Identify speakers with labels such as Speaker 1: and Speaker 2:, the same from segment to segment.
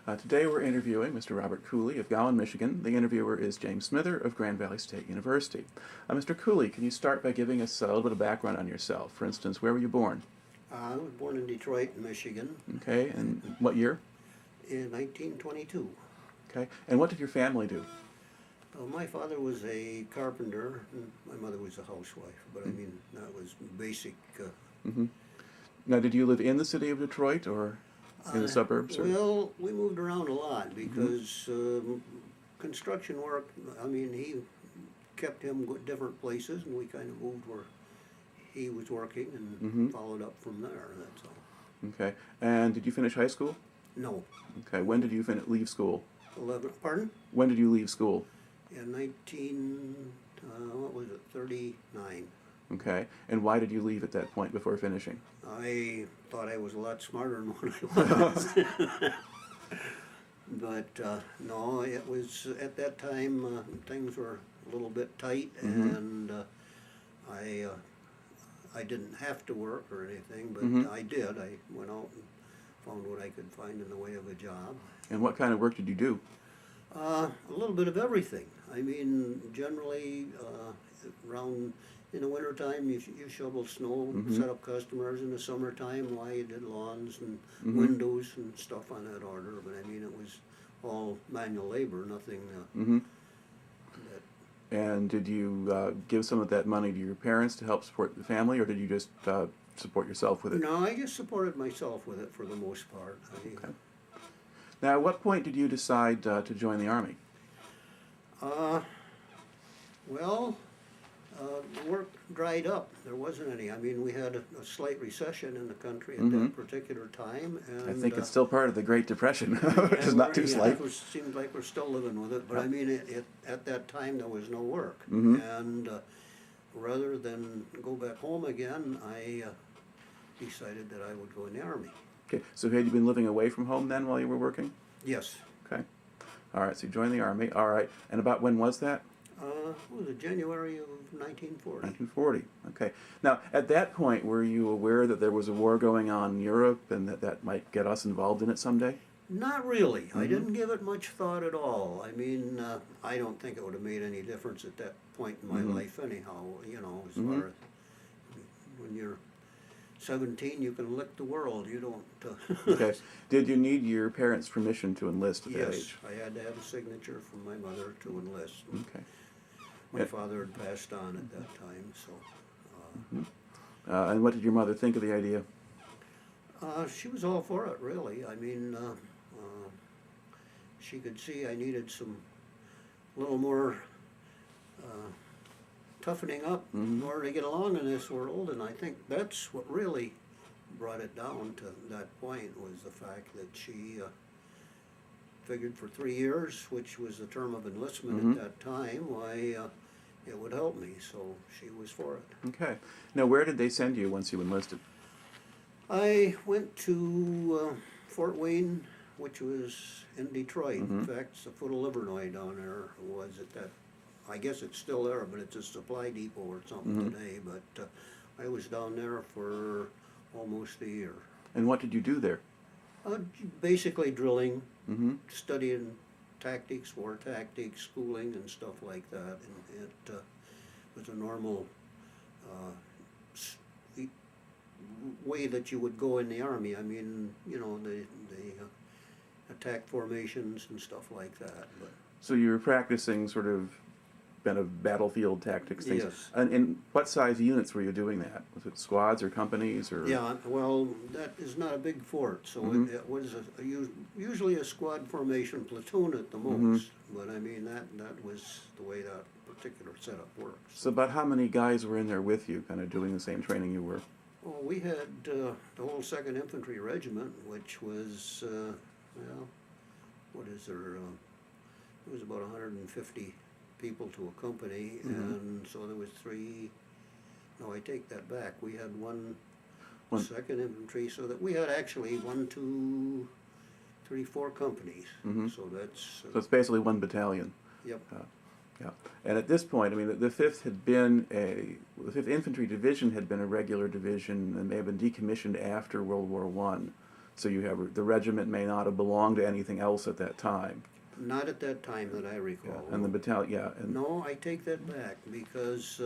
Speaker 1: Today we're interviewing Mr. Robert Cooley of Gowan, Michigan. The interviewer is James Smither of Grand Valley State University. Mr. Cooley, can you start by giving us a little bit of background on yourself? For instance, where were you born?
Speaker 2: I was born in Detroit, Michigan.
Speaker 1: Okay, and what year?
Speaker 2: In 1922.
Speaker 1: Okay, and what did your family do?
Speaker 2: My father was a carpenter, and my mother was a housewife, but I mean, that was basic.
Speaker 1: Now, did you live in the city of Detroit or in the suburbs? Or?
Speaker 2: Well, we moved around a lot because construction work, I mean, he kept him different places, and we kind of moved where he was working and followed up from there, that's all.
Speaker 1: Okay, and did you finish high school?
Speaker 2: No.
Speaker 1: Okay, when did you leave school?
Speaker 2: 11, pardon?
Speaker 1: When did you leave school?
Speaker 2: In 39.
Speaker 1: Okay, and why did you leave at that point before finishing?
Speaker 2: I thought I was a lot smarter than what I was. But no, it was at that time things were a little bit tight, and I didn't have to work or anything, but I did. I went out and found what I could find in the way of a job.
Speaker 1: And what kind of work did you do?
Speaker 2: A little bit of everything. I mean, generally around in the wintertime you shovel snow, set up customers. In the summertime, you did lawns and windows and stuff on that order. But I mean, it was all manual labor, nothing that.
Speaker 1: And did you give some of that money to your parents to help support the family, or did you just support yourself with it?
Speaker 2: No, I just supported myself with it for the most part.
Speaker 1: Okay. Now, at what point did you decide to join the Army?
Speaker 2: Well, the work dried up. There wasn't any. I mean, we had a slight recession in the country at that particular time. And
Speaker 1: I think it's still part of the Great Depression, which is not too slight.
Speaker 2: It seems like we're still living with it. But I mean, at that time, there was no work. And rather than go back home again, I decided that I would go in the Army.
Speaker 1: Okay, so had you been living away from home then while you were working?
Speaker 2: Yes.
Speaker 1: Okay. All right, so you joined the Army. All right, and about when was that?
Speaker 2: What was it, January of 1940.
Speaker 1: 1940, okay. Now, at that point, were you aware that there was a war going on in Europe and that might get us involved in it someday?
Speaker 2: Not really. I didn't give it much thought at all. I mean, I don't think it would have made any difference at that point in my life anyhow, you know, as far as when you're 17, you can lick the world. You don't.
Speaker 1: Okay. Did you need your parents' permission to enlist at that age?
Speaker 2: Yes, I had to have a signature from my mother to enlist.
Speaker 1: Okay.
Speaker 2: My father had passed on at that time, so.
Speaker 1: And what did your mother think of the idea?
Speaker 2: She was all for it, really. I mean, she could see I needed a little more toughening up in order to get along in this world, and I think that's what really brought it down to that point, was the fact that she figured for 3 years, which was the term of enlistment at that time, it would help me, so she was for it.
Speaker 1: Okay. Now, where did they send you once you enlisted?
Speaker 2: I went to Fort Wayne, which was in Detroit. In fact, it's the foot of Livernois down there. It was at that. I guess it's still there, but it's a supply depot or something today. But I was down there for almost a year.
Speaker 1: And what did you do there?
Speaker 2: Basically drilling, studying tactics, war tactics, schooling, and stuff like that. And it was a normal way that you would go in the Army. I mean, you know, the attack formations and stuff like that. But
Speaker 1: So you were practicing sort of battlefield tactics things.
Speaker 2: Yes.
Speaker 1: And in what size units were you doing that? Was it squads or companies or?
Speaker 2: yeah, well, that is not a big fort, so it was usually a squad formation, platoon at the most. But I mean, that was the way that particular setup works.
Speaker 1: So about how many guys were in there with you, kind of doing the same training you were?
Speaker 2: Well, we had the whole 2nd Infantry Regiment, which was, well, what is there? It was about 150 people to a company, and so there was 3. No, I take that back. We had one 2nd Infantry, so that we had actually 1, 2, 3, 4 companies. So that's.
Speaker 1: So it's basically one battalion.
Speaker 2: Yep.
Speaker 1: Yeah, and at this point, I mean, the 5th Infantry Division had been a regular division, and they had been decommissioned after World War I. So you have the regiment may not have belonged to anything else at that time.
Speaker 2: Not at that time that I recall.
Speaker 1: And the battalion, yeah. And
Speaker 2: No, I take that back, because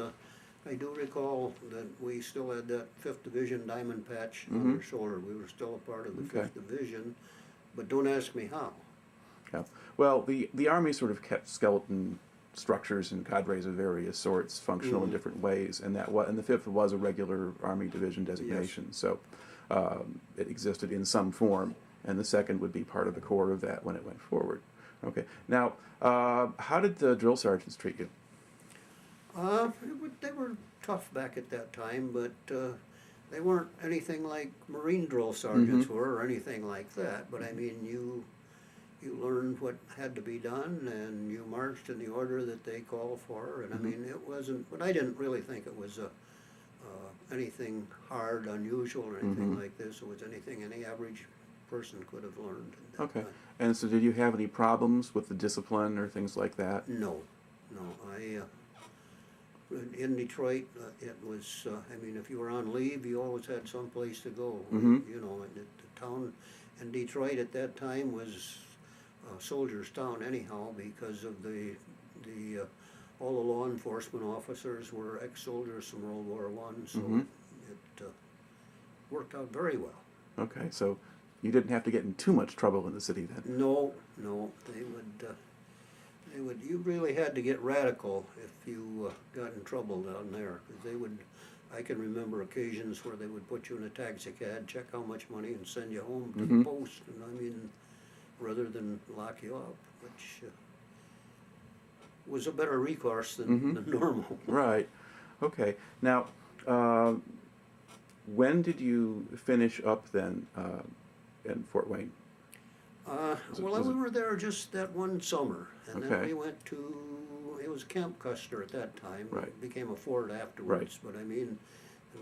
Speaker 2: I do recall that we still had that 5th Division diamond patch on our shoulder. We were still a part of the 5th Division, but don't ask me how.
Speaker 1: yeah. Well, the Army sort of kept skeleton structures and cadres of various sorts functional in different ways, and and the 5th was a regular Army division designation, so it existed in some form, and the 2nd would be part of the core of that when it went forward. Okay. Now, how did the drill sergeants treat you?
Speaker 2: They were tough back at that time, but they weren't anything like Marine drill sergeants were, or anything like that. But I mean, you learned what had to be done, and you marched in the order that they called for. And I mean, it wasn't. But I didn't really think it was anything hard, unusual, or anything like this. It was anything any average person could have learned.
Speaker 1: Okay. And so, did you have any problems with the discipline or things like that?
Speaker 2: No. In Detroit, it was, I mean, if you were on leave, you always had some place to go. You know, the town in Detroit at that time was a soldier's town anyhow, because of all the law enforcement officers were ex-soldiers from World War I, so it worked out very well.
Speaker 1: Okay, so you didn't have to get in too much trouble in the city then?
Speaker 2: No, they would, you really had to get radical if you got in trouble down there, because they would, I can remember occasions where they would put you in a taxi cab, check how much money, and send you home to the post, and I mean, rather than lock you up, which was a better recourse than normal.
Speaker 1: Right. Okay. Now, when did you finish up then in Fort Wayne?
Speaker 2: We were there just that one summer, and then we went to, it was Camp Custer at that time.
Speaker 1: Right.
Speaker 2: It became a fort afterwards, but I mean,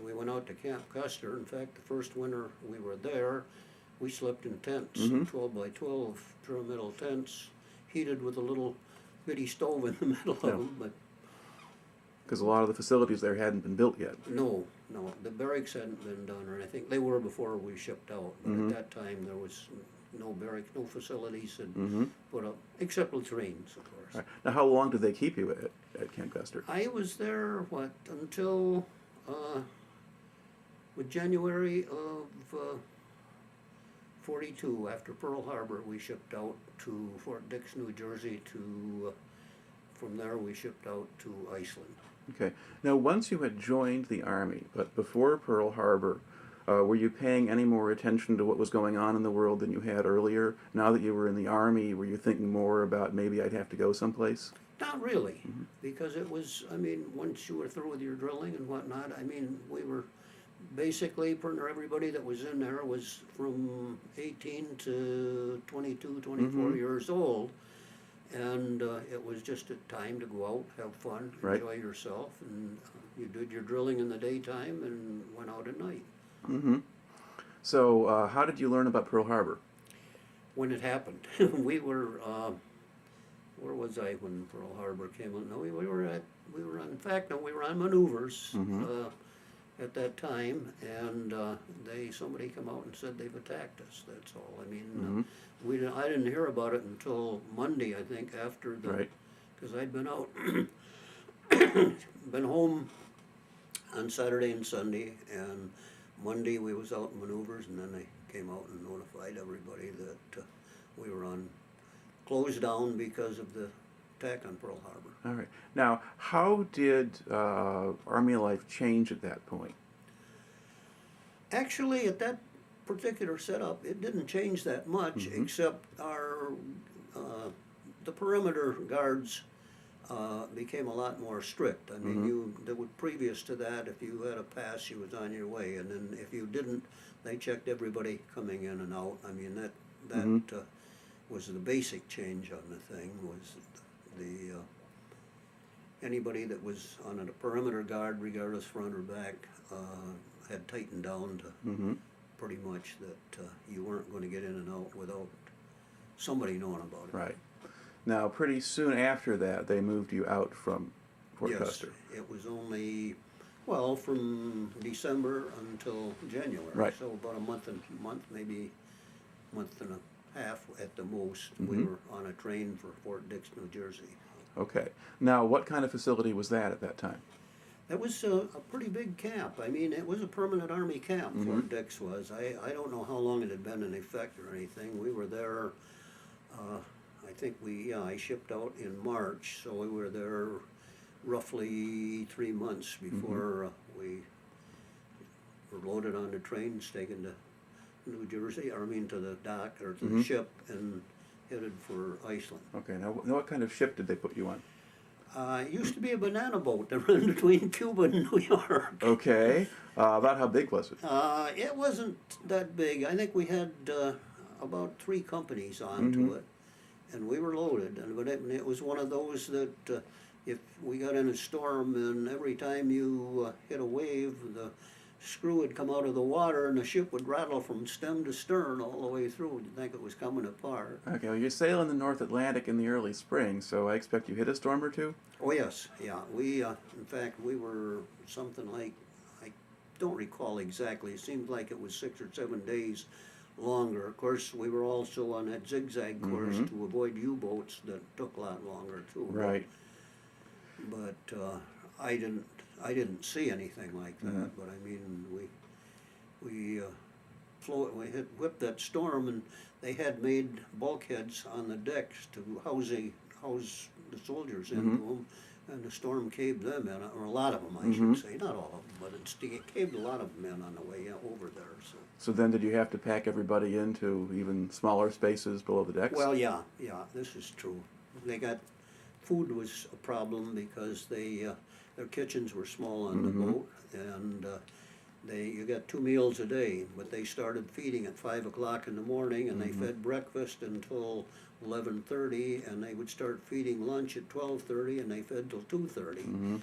Speaker 2: we went out to Camp Custer. In fact, the first winter we were there, we slept in tents, 12 by 12 pyramidal tents, heated with a little bitty stove in the middle of them, but
Speaker 1: because a lot of the facilities there hadn't been built yet.
Speaker 2: no, the barracks hadn't been done, or I think they were before we shipped out, but at that time there was no barracks, no facilities had put up, except latrines, of course.
Speaker 1: Right. Now, how long did they keep you at Camp Custer?
Speaker 2: I was there, until, with January of 42, after Pearl Harbor, we shipped out to Fort Dix, New Jersey, from there we shipped out to Iceland.
Speaker 1: Okay. Now, once you had joined the Army, but before Pearl Harbor, were you paying any more attention to what was going on in the world than you had earlier? Now that you were in the Army, were you thinking more about maybe I'd have to go someplace?
Speaker 2: Not really, because it was, I mean, once you were through with your drilling and whatnot, I mean, we were basically, everybody that was in there was from 18 to 22, 24 years old. And it was just a time to go out, have fun, enjoy yourself, and you did your drilling in the daytime and went out at night.
Speaker 1: So, how did you learn about Pearl Harbor?
Speaker 2: When it happened, we were. Where was I when Pearl Harbor came on? No, we were on maneuvers at that time, and somebody come out and said they've attacked us. That's all. I mean, I didn't hear about it until Monday, I think, after because I'd been out, been home on Saturday and Sunday, and Monday we was out in maneuvers, and then they came out and notified everybody that we were closed down because of the attack on Pearl Harbor.
Speaker 1: All right. Now, how did Army life change at that point?
Speaker 2: Actually, at that particular setup, it didn't change that much, except the perimeter guards became a lot more strict. I mean, previous to that, if you had a pass, you was on your way, and then if you didn't, they checked everybody coming in and out. I mean, that was the basic change on the thing, was anybody that was on a perimeter guard, regardless front or back, had tightened down to pretty much that you weren't going to get in and out without somebody knowing about it.
Speaker 1: Right. Now, pretty soon after that, they moved you out from Fort Custer.
Speaker 2: Yes, it was only, from December until January.
Speaker 1: Right.
Speaker 2: So about a month, maybe month and a half at the most. We
Speaker 1: Mhm.
Speaker 2: were on a train for Fort Dix, New Jersey.
Speaker 1: Okay. Now, what kind of facility was that at that time?
Speaker 2: That was a pretty big camp. I mean, it was a permanent Army camp,
Speaker 1: Mhm.
Speaker 2: Fort Dix was. I don't know how long it had been in effect or anything. We were there, I think I shipped out in March, so we were there roughly 3 months before we were loaded on the trains, taken to New Jersey, or I mean to the dock, or to the ship, and headed for Iceland.
Speaker 1: Okay. Now, what kind of ship did they put you on?
Speaker 2: It used to be a banana boat that ran between Cuba and New York.
Speaker 1: Okay. About how big was it?
Speaker 2: It wasn't that big. I think we had about 3 companies onto it, and we were loaded. But it was one of those that if we got in a storm, and every time you hit a wave, the screw would come out of the water, and the ship would rattle from stem to stern all the way through. You'd think it was coming apart.
Speaker 1: Okay. Well, you're sailing the North Atlantic in the early spring, so I expect you hit a storm or two.
Speaker 2: Oh yes, yeah. We in fact we were something like, I don't recall exactly. It seemed like it was 6 or 7 days longer. Of course, we were also on that zigzag course to avoid U-boats that took a lot longer too.
Speaker 1: Right.
Speaker 2: But I didn't see anything like that. But I mean, we whipped that storm, and they had made bulkheads on the decks to house the soldiers into them, and the storm caved them in, or a lot of them, I should say, not all of them, but it caved a lot of them in on the way over there.
Speaker 1: So then, did you have to pack everybody into even smaller spaces below the decks?
Speaker 2: Well, yeah, this is true. Food was a problem because their kitchens were small on the boat, and you got 2 meals a day, but they started feeding at 5 o'clock in the morning, and they fed breakfast until 11:30, and they would start feeding lunch at 12:30, and they fed till 2:30.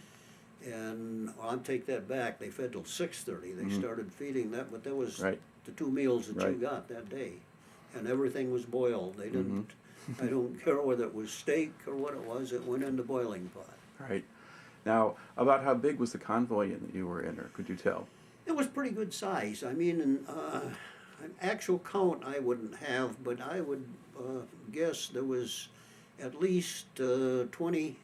Speaker 2: And I'll take that back. They fed till 6:30. They started feeding that, but that was the 2 meals that you got that day, and everything was boiled. They didn't. I don't care whether it was steak or what it was. It went in the boiling pot.
Speaker 1: Right. Now, about how big was the convoy that you were in, or could you tell?
Speaker 2: It was pretty good size. I mean, an actual count I wouldn't have, but I would guess there was at least 20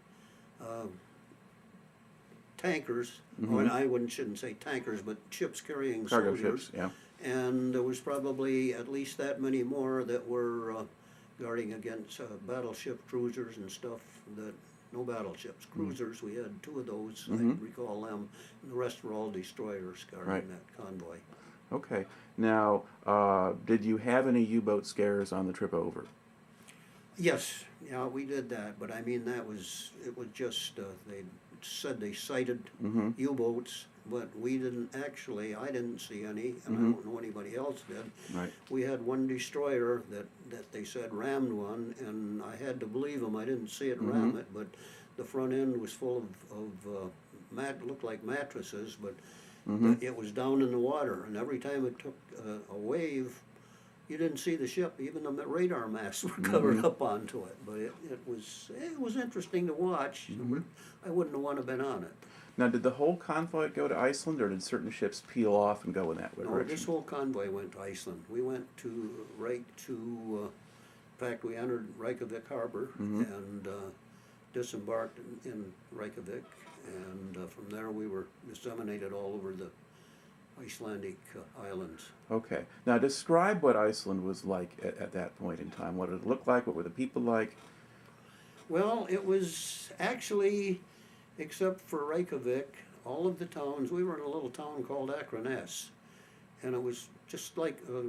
Speaker 2: tankers. Or I shouldn't say tankers, but ships carrying
Speaker 1: Cargo
Speaker 2: soldiers.
Speaker 1: ships, yeah.
Speaker 2: And there was probably at least that many more that were guarding against battleship cruisers and stuff. No battleships, cruisers. We had 2 of those. I recall them. And the rest were all destroyers guarding that convoy.
Speaker 1: Okay. Now, did you have any U-boat scares on the trip over?
Speaker 2: Yes, yeah, we did that. But I mean, it was just they said they sighted U-boats, but we didn't actually. I didn't see any, and I don't know anybody else did.
Speaker 1: Right.
Speaker 2: We had one destroyer that they said rammed one, and I had to believe them. I didn't see it ram it, but the front end was full of looked like mattresses, but it was down in the water, and every time it took a wave, you didn't see the ship. Even the radar masts were covered up onto it. But it was interesting to watch. I wouldn't have wanted to been on it.
Speaker 1: Now, did the whole convoy go to Iceland, or did certain ships peel off and go in that
Speaker 2: No,
Speaker 1: direction?
Speaker 2: this whole convoy went to Iceland. We went right to, in fact, we entered Reykjavik harbor and disembarked in Reykjavik, and from there we were disseminated all over the Icelandic islands.
Speaker 1: Okay. Now, describe what Iceland was like at that point in time. What did it look like? What were the people like?
Speaker 2: Well, it was actually, except for Reykjavik, all of the towns, we were in a little town called Akraness, and it was just like a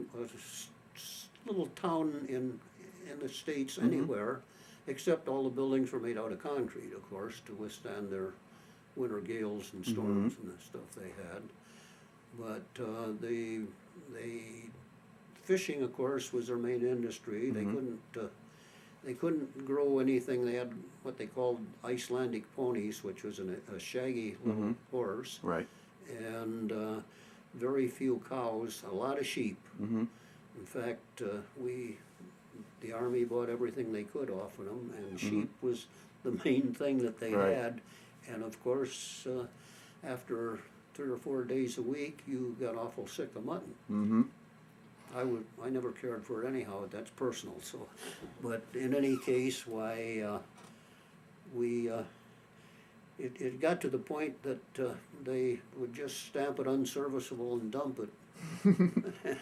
Speaker 2: little town in the States anywhere, except all the buildings were made out of concrete, of course, to withstand their winter gales and storms and the stuff they had. But the fishing, of course, was their main industry. They couldn't grow anything. They had what they called Icelandic ponies, which was a shaggy little horse,
Speaker 1: Right.
Speaker 2: and very few cows, a lot of sheep. In fact, the Army bought everything they could off of them, and sheep was the main thing that they had. And of course, after 3 or 4 days a week, you got awful sick of mutton. I never cared for it anyhow, that's personal, so, but in any case, it got to the point that they would just stamp it unserviceable and dump it.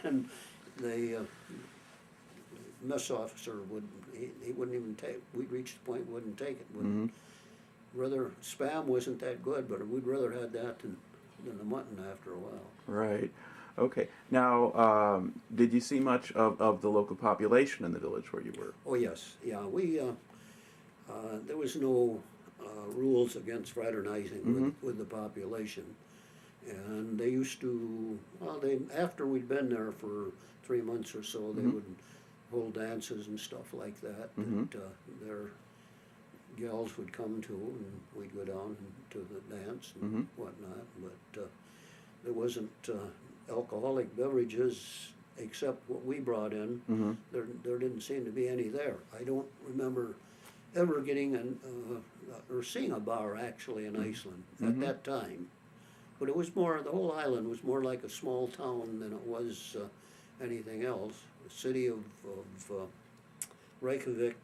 Speaker 2: And mess officer he wouldn't even take, we'd reached the point wouldn't take it.
Speaker 1: Mm-hmm.
Speaker 2: Rather, Spam wasn't that good, but we'd rather had that than the mutton after a while.
Speaker 1: Right. Okay. Now, did you see much of the local population in the village where you were?
Speaker 2: Oh, yes, yeah, there was no rules against fraternizing with the population. And they used to, after we'd been there for 3 months or so, they would hold dances and stuff like that, that their gals would come to, and we'd go down to the dance and whatnot, but there wasn't alcoholic beverages except what we brought in. There didn't seem to be any there. I don't remember ever getting or seeing a bar actually in Iceland at that time. But it was more, the whole island was more like a small town than it was anything else. The city of Reykjavik,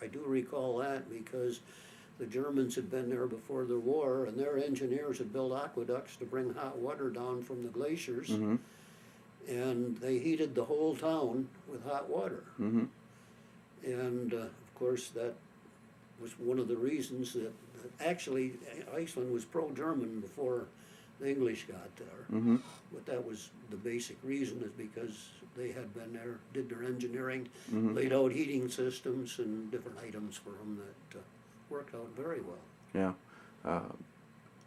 Speaker 2: I do recall that because the Germans had been there before the war, and their engineers had built aqueducts to bring hot water down from the glaciers, and they heated the whole town with hot water. And of course that was one of the reasons that actually Iceland was pro-German before the English got there. But that was the basic reason, is because they had been there, did their engineering, laid out heating systems and different items for them that worked out very well.
Speaker 1: Yeah.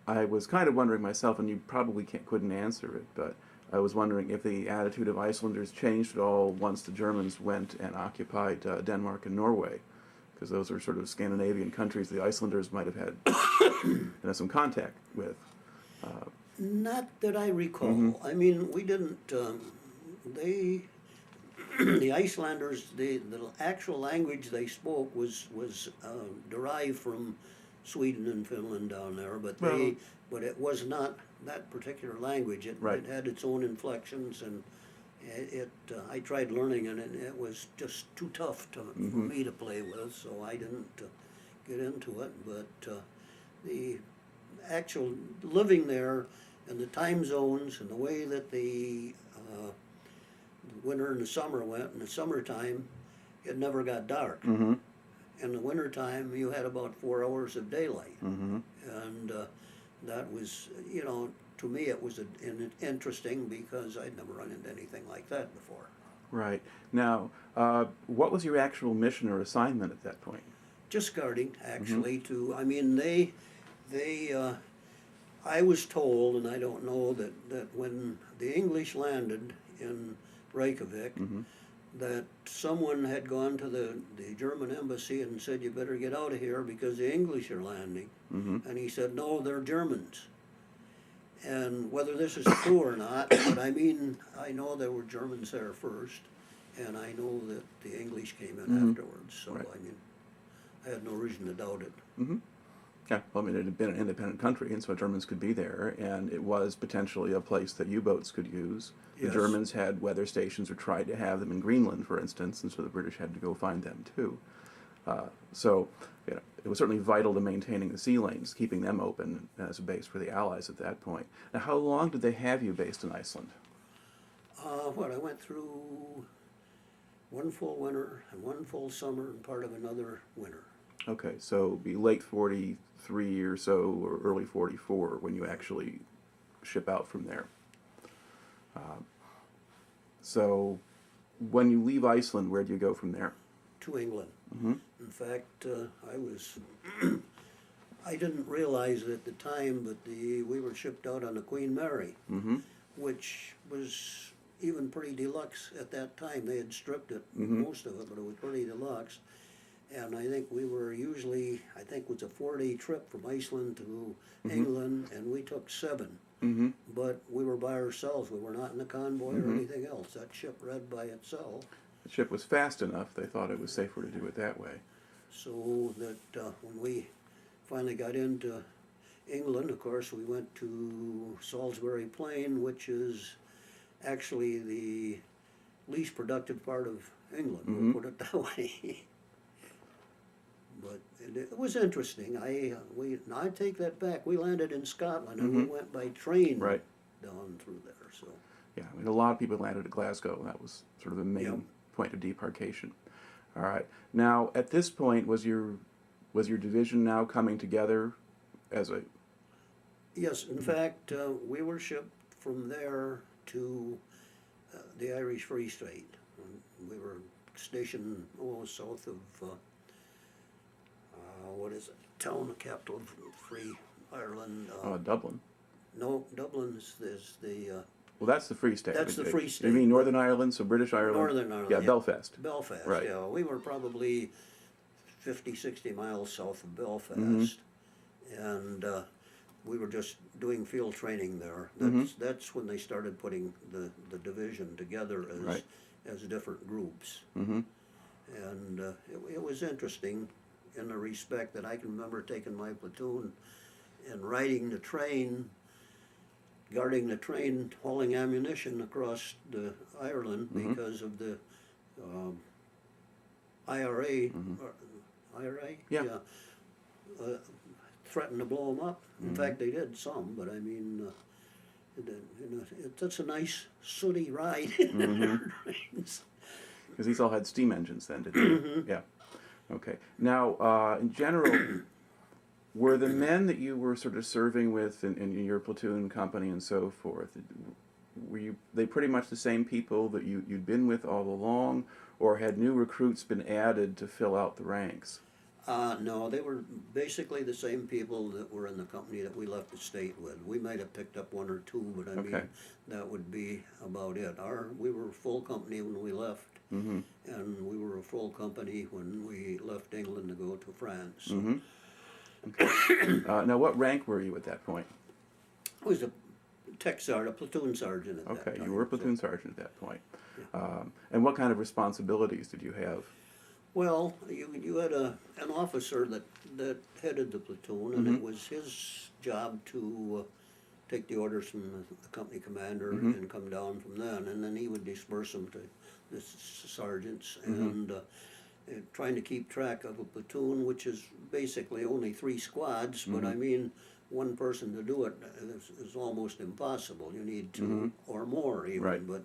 Speaker 1: I was kind of wondering myself, and you probably couldn't answer it, but I was wondering if the attitude of Icelanders changed at all once the Germans went and occupied Denmark and Norway, because those are sort of Scandinavian countries the Icelanders might have had some contact with.
Speaker 2: Not that I recall. I mean, we didn't, the Icelanders, the actual language they spoke was derived from Sweden and Finland down there, but it was not that particular language. It had its own inflections, and I tried learning it, and it was just too tough for me to play with, so I didn't get into it. But the actual living there, and the time zones, and the way that the winter and the summer went, in the summertime, it never got dark. In the wintertime, you had about 4 hours of daylight. And that was, to me it was interesting, because I'd never run into anything like that before.
Speaker 1: Right. Now, what was your actual mission or assignment at that point?
Speaker 2: Just guarding, actually, I mean, I was told, and I don't know, that when the English landed in Reykjavik, that someone had gone to the German embassy and said, "You better get out of here because the English are landing." And he said, "No, they're Germans." And whether this is true or not, but I mean, I know there were Germans there first, and I know that the English came in afterwards, so I mean, I had no reason to doubt it.
Speaker 1: Yeah, well, I mean, it had been an independent country, and so Germans could be there, and it was potentially a place that U-boats could use. The Germans had weather stations, or tried to have them in Greenland, for instance, and so the British had to go find them too. So, it was certainly vital to maintaining the sea lanes, keeping them open as a base for the Allies at that point. Now, how long did they have you based in Iceland?
Speaker 2: I went through one full winter and one full summer and part of another winter.
Speaker 1: Okay, so it'd be late 43 or so, or early 44 when you actually ship out from there. So when you leave Iceland, where do you go from there?
Speaker 2: To England. In fact, I didn't realize it at the time, but we were shipped out on the Queen Mary, which was even pretty deluxe at that time. They had stripped it, most of it, but it was pretty deluxe. And I think we were usually, it was a 4-day trip from Iceland to England, and we took 7. But we were by ourselves. We were not in a convoy or anything else. That ship read by itself.
Speaker 1: The ship was fast enough, they thought it was safer to do it that way.
Speaker 2: So that when we finally got into England, of course, we went to Salisbury Plain, which is actually the least productive part of England,
Speaker 1: Mhm.
Speaker 2: we'll put it that way. But it was interesting. I take that back. We landed in Scotland and we
Speaker 1: Mhm.
Speaker 2: went by train
Speaker 1: Right.
Speaker 2: down through there. So
Speaker 1: Yeah, I mean, a lot of people landed at Glasgow. That was sort of the main
Speaker 2: Yep.
Speaker 1: point of debarkation. All right. Now, at this point, was your division now coming together as a?
Speaker 2: yes, in fact, we were shipped from there to the Irish Free State. We were stationed south of what is it? Town, the capital of Free Ireland.
Speaker 1: Dublin.
Speaker 2: No, Dublin is the
Speaker 1: Well, that's the Free State.
Speaker 2: That's the Free State.
Speaker 1: You mean Northern Ireland, so British Ireland?
Speaker 2: Northern Ireland.
Speaker 1: Yeah, Belfast.
Speaker 2: Belfast,
Speaker 1: Right.
Speaker 2: yeah. We were probably 50, 60 miles south of Belfast.
Speaker 1: Mhm.
Speaker 2: And we were just doing field training there.
Speaker 1: Mhm.
Speaker 2: That's when they started putting the division together
Speaker 1: Right.
Speaker 2: as different groups.
Speaker 1: Mm-hmm.
Speaker 2: And it was interesting in the respect that I can remember taking my platoon and riding the train, guarding the train, hauling ammunition across the Ireland
Speaker 1: Mhm.
Speaker 2: because of the IRA,
Speaker 1: Mhm.
Speaker 2: IRA,
Speaker 1: Yeah.
Speaker 2: threatened to blow them up. In
Speaker 1: Mhm.
Speaker 2: fact, they did some, but I mean, that's a nice sooty ride in their trains.
Speaker 1: Because these all had steam engines then, didn't they?
Speaker 2: Mhm.
Speaker 1: Yeah. Okay. Now, in general, were the men that you were sort of serving with in your platoon company and so forth, were they pretty much the same people that you'd been with all along, or had new recruits been added to fill out the ranks?
Speaker 2: No, they were basically the same people that were in the company that we left the state with. We might have picked up one or two, but I mean,
Speaker 1: Okay.
Speaker 2: that would be about it. We were a full company when we left,
Speaker 1: Mm-hmm.
Speaker 2: and we were a full company when we left England to go to France.
Speaker 1: Mm-hmm. Okay. Now, what rank were you at that point?
Speaker 2: I was a tech sergeant, a platoon sergeant at that
Speaker 1: Okay,
Speaker 2: time.
Speaker 1: you were a
Speaker 2: so-
Speaker 1: platoon sergeant at that point.
Speaker 2: Yeah.
Speaker 1: And what kind of responsibilities did you have?
Speaker 2: Well, you had an officer that headed the platoon, and
Speaker 1: Mhm.
Speaker 2: it was his job to take the orders from the company commander
Speaker 1: Mhm.
Speaker 2: and come down from then he would disperse them to the sergeants,
Speaker 1: Mhm.
Speaker 2: and trying to keep track of a platoon, which is basically only 3 squads, but
Speaker 1: Mhm.
Speaker 2: I mean, one person to do it is almost impossible. You need 2
Speaker 1: Mhm.
Speaker 2: or more even,
Speaker 1: Right.
Speaker 2: but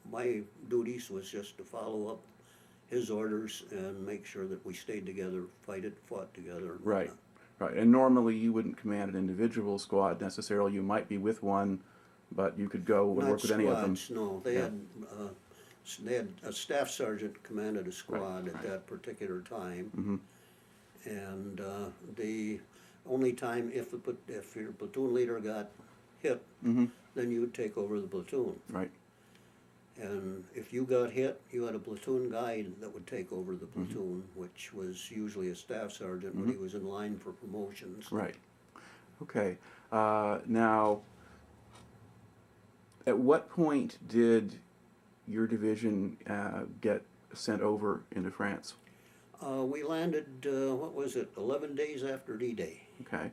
Speaker 2: my duties was just to follow up his orders and make sure that we stayed together, fought together. and
Speaker 1: Right.
Speaker 2: whatnot.
Speaker 1: Right, and normally you wouldn't command an individual squad necessarily. You might be with one, but you could go and
Speaker 2: Not
Speaker 1: work with any of them.
Speaker 2: squads, no. They
Speaker 1: Yeah.
Speaker 2: had a staff sergeant commanded a squad at
Speaker 1: right.
Speaker 2: that particular time.
Speaker 1: Mm-hmm.
Speaker 2: And the only time if your platoon leader got hit,
Speaker 1: Mm-hmm.
Speaker 2: then you would take over the platoon.
Speaker 1: Right.
Speaker 2: And if you got hit, you had a platoon guide that would take over the
Speaker 1: Mm-hmm.
Speaker 2: platoon, which was usually a staff sergeant, but he was in line for promotions.
Speaker 1: Right. Okay. Now, at what point did your division get sent over into France?
Speaker 2: We landed, 11 days after D-Day.
Speaker 1: Okay.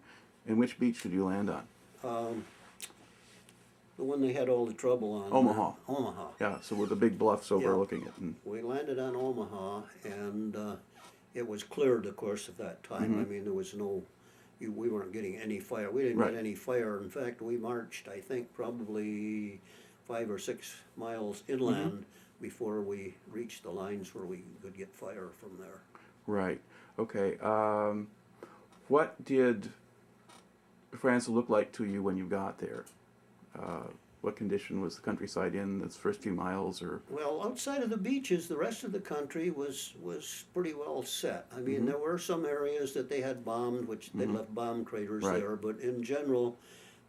Speaker 1: And which beach did you land on?
Speaker 2: The one they had all the trouble on.
Speaker 1: Omaha.
Speaker 2: Omaha.
Speaker 1: Yeah, so with the big bluffs
Speaker 2: Yeah.
Speaker 1: overlooking it. And,
Speaker 2: We landed on Omaha, and it was cleared, of course, at that time.
Speaker 1: Mhm.
Speaker 2: I mean, there was we weren't getting any fire. We didn't
Speaker 1: Right.
Speaker 2: get any fire. In fact, we marched, I think, probably 5 or 6 miles inland before we reached the lines where we could get fire from there.
Speaker 1: right. Okay. What did France look like to you when you got there? What condition was the countryside in those first few miles? Or
Speaker 2: Well, outside of the beaches, the rest of the country was pretty well set. I mean, there were some areas that they had bombed, which they left bomb craters
Speaker 1: Right.
Speaker 2: there, but in general,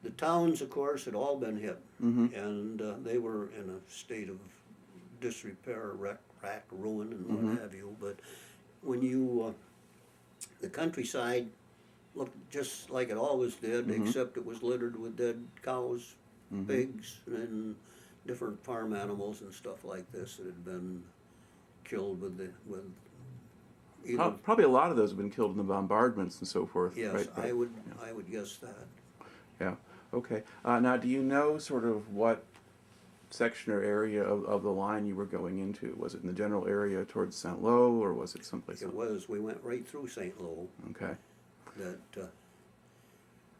Speaker 2: the towns, of course, had all been hit,
Speaker 1: Mhm.
Speaker 2: and they were in a state of disrepair, wreck, ruin, and
Speaker 1: Mhm.
Speaker 2: what have you. But when the countryside looked just like it always did, except it was littered with dead cows, pigs, and different farm animals and stuff like this that had been killed with either.
Speaker 1: Probably a lot of those have been killed in the bombardments and so forth.
Speaker 2: Yes,
Speaker 1: right?
Speaker 2: I would guess that.
Speaker 1: Yeah. Okay. Now, do you know sort of what section or area of the line you were going into? Was it in the general area towards St. Lo, or was it someplace
Speaker 2: It
Speaker 1: else?
Speaker 2: was, we went right through St. Lo.
Speaker 1: Okay.
Speaker 2: That,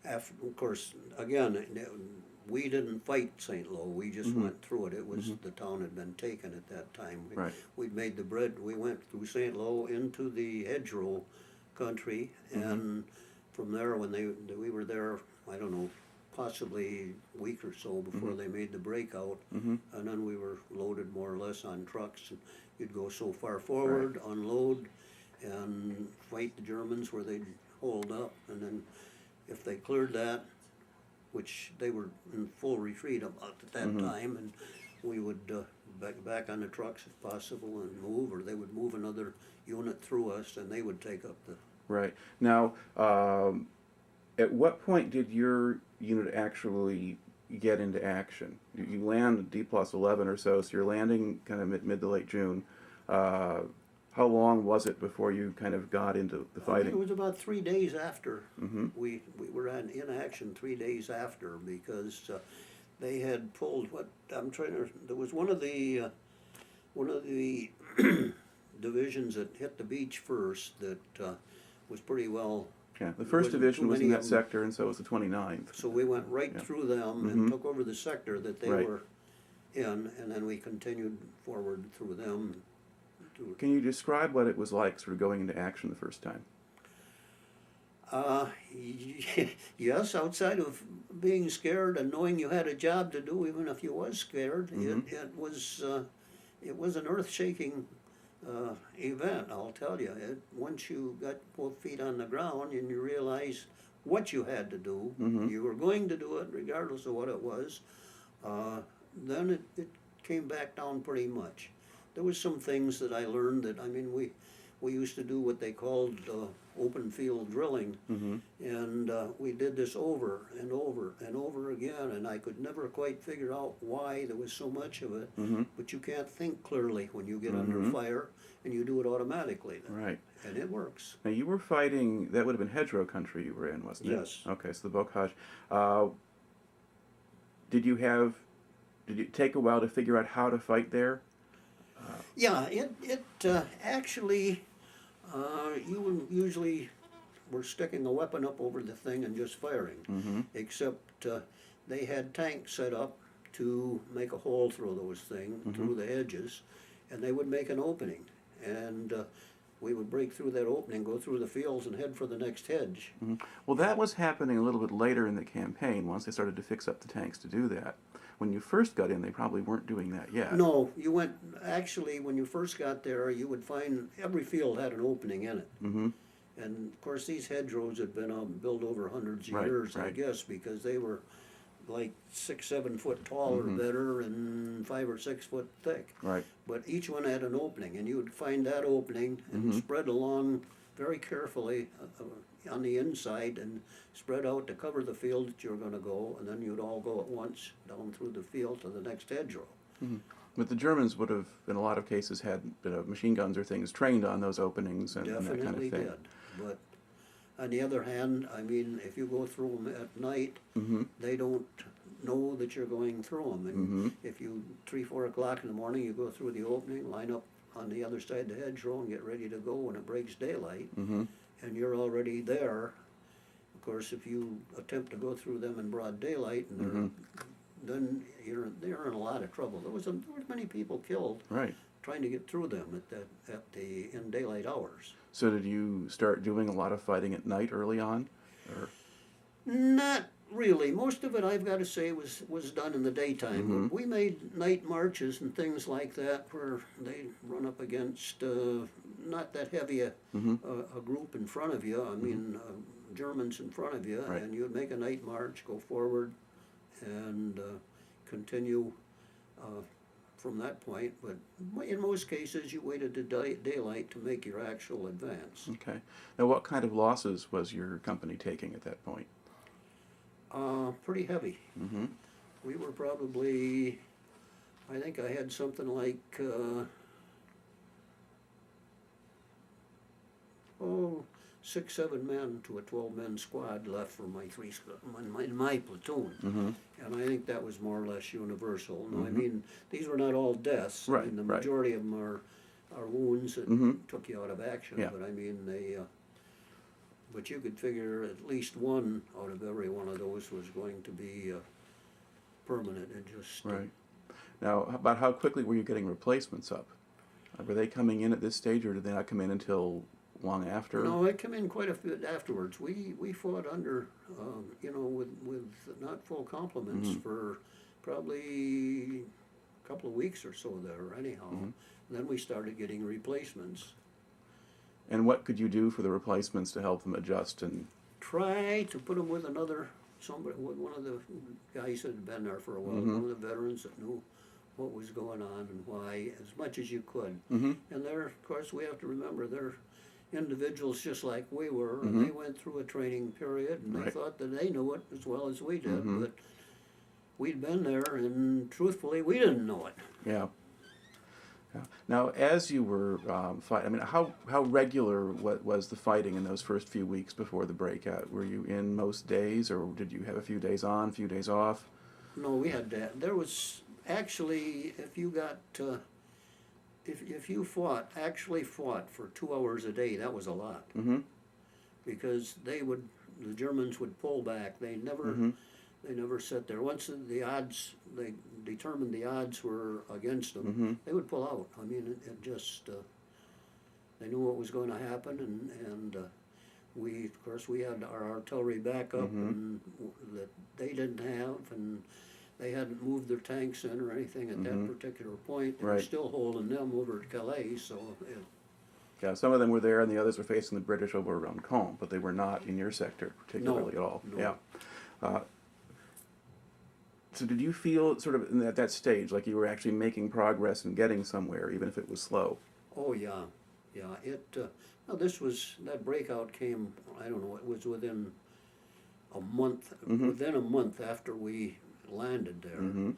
Speaker 2: after, of course, again, we didn't fight St. Lo, we just went through it. It was, the town had been taken at that time.
Speaker 1: Right.
Speaker 2: We'd made the bread, we went through St. Lo into the hedgerow country, and from there, when we were there, I don't know, possibly a week or so before they made the breakout, and then we were loaded more or less on trucks. And you'd go so far forward, unload, and fight the Germans where they'd hold up, and then if they cleared that, which they were in full retreat about at that time, and we would back on the trucks if possible and move, or they would move another unit through us, and they would take up the.
Speaker 1: Right. Now, at what point did your unit actually get into action? You land at D+11 or so you're landing kind of mid to late June. How long was it before you kind of got into the fighting?
Speaker 2: It was about 3 days after. We were in action 3 days after, because they had pulled there was one of the divisions that hit the beach first that was pretty well.
Speaker 1: Yeah, the 1st Division was in that sector, and so was the 29th.
Speaker 2: So we went right through them and took over the sector that they were in, and then we continued forward through them.
Speaker 1: Can you describe what it was like sort of going into action the first time?
Speaker 2: Yes, outside of being scared and knowing you had a job to do, even if you was scared, it was an earth-shaking event, I'll tell you. Once you got both feet on the ground and you realized what you had to do, you were going to do it regardless of what it was, then it came back down pretty much. There was some things that I learned that, I mean, we used to do what they called open field drilling, and we did this over and over and over again, and I could never quite figure out why there was so much of it, but you can't think clearly when you get under fire, and you do it automatically then.
Speaker 1: Right.
Speaker 2: And it works.
Speaker 1: Now you were fighting, that would have been hedgerow country you were in, wasn't it?
Speaker 2: Yes.
Speaker 1: Okay, so the Bocage. Did it take a while to figure out how to fight there?
Speaker 2: Yeah, it actually, you usually were sticking a weapon up over the thing and just firing, except they had tanks set up to make a hole through those things, through the hedges, and they would make an opening, and we would break through that opening, go through the fields, and head for the next hedge.
Speaker 1: Well, that was happening a little bit later in the campaign, once they started to fix up the tanks to do that. When you first got in, they probably weren't doing that yet.
Speaker 2: No, actually, when you first got there, you would find every field had an opening in it. And of course, these hedgerows had been built over hundreds of years, I guess, because they were like 6-7 foot tall or better and 5 or 6 foot thick.
Speaker 1: Right.
Speaker 2: But each one had an opening, and you would find that opening and spread along very carefully on the inside and spread out to cover the field that you were going to go, and then you'd all go at once down through the field to the next hedgerow.
Speaker 1: But the Germans would have, in a lot of cases, had machine guns or things trained on those openings and that kind of thing.
Speaker 2: Definitely did. But on the other hand, I mean, if you go through them at night, they don't know that you're going through them. And if you, 3-4 o'clock in the morning, you go through the opening, line up on the other side of the hedgerow and get ready to go when it breaks daylight, and you're already there. Of course, if you attempt to go through them in broad daylight, and then they're in a lot of trouble. There was many people killed trying to get through them in daylight hours.
Speaker 1: So did you start doing a lot of fighting at night early on? Or?
Speaker 2: Not really. Most of it, I've got to say, was done in the daytime. We made night marches and things like that where they run up against not that heavy a group in front of you. I mean, Germans in front of you, and you'd make a night march, go forward, and continue from that point. But in most cases, you waited to daylight to make your actual advance.
Speaker 1: Okay. Now, what kind of losses was your company taking at that point?
Speaker 2: Pretty heavy. We were probably, I think I had something like 6, 7 men to a 12-man squad left for in my platoon.
Speaker 1: Mm-hmm.
Speaker 2: And I think that was more or less universal. No, I
Speaker 1: Mhm.
Speaker 2: mean, these were not all deaths. I
Speaker 1: Right,
Speaker 2: mean, the
Speaker 1: right.
Speaker 2: majority of them are wounds that
Speaker 1: Mhm.
Speaker 2: took you out of action.
Speaker 1: Yeah.
Speaker 2: But I mean, but you could figure at least one out of every one of those was going to be permanent and just.
Speaker 1: Right. Now, about how quickly were you getting replacements up? Were they coming in at this stage, or did they not come in until long after?
Speaker 2: No, I come in quite a bit afterwards. We fought under, with not full complements
Speaker 1: Mhm.
Speaker 2: for probably a couple of weeks or so there anyhow.
Speaker 1: Mhm.
Speaker 2: Then we started getting replacements.
Speaker 1: And what could you do for the replacements to help them adjust? And
Speaker 2: Try to put them with one of the guys that had been there for a while,
Speaker 1: Mhm.
Speaker 2: one of the veterans that knew what was going on and why, as much as you could.
Speaker 1: Mhm.
Speaker 2: And of course, we have to remember, they're individuals just like we were,
Speaker 1: Mhm.
Speaker 2: and they went through a training period, and they
Speaker 1: Right.
Speaker 2: thought that they knew it as well as we did,
Speaker 1: Mhm.
Speaker 2: but we'd been there, and truthfully, we didn't know it.
Speaker 1: yeah. Yeah. Now, as you were fighting, I mean, how regular was the fighting in those first few weeks before the breakout? Were you in most days, or did you have a few days on, a few days off?
Speaker 2: No, we had that. There was actually, if you got, if you actually fought for 2 hours a day, that was a lot.
Speaker 1: Mm-hmm.
Speaker 2: Because the Germans would pull back. They never sat there. Once they determined the odds were against them,
Speaker 1: Mm-hmm.
Speaker 2: they would pull out. I mean, it just, they knew what was going to happen, and of course, we had our artillery backup
Speaker 1: Mhm.
Speaker 2: and that they didn't have, and they hadn't moved their tanks in or anything at
Speaker 1: Mhm.
Speaker 2: that particular point. They were
Speaker 1: Right.
Speaker 2: still holding them over at Calais, so
Speaker 1: Yeah, some of them were there, and the others were facing the British over around Combe, but they were not in your sector particularly at all.
Speaker 2: no.
Speaker 1: Yeah. So did you feel sort of at that stage like you were actually making progress and getting somewhere, even if it was slow?
Speaker 2: Oh, yeah. Now that breakout came, I don't know, it was within a month, after we landed there.
Speaker 1: Mm-hmm.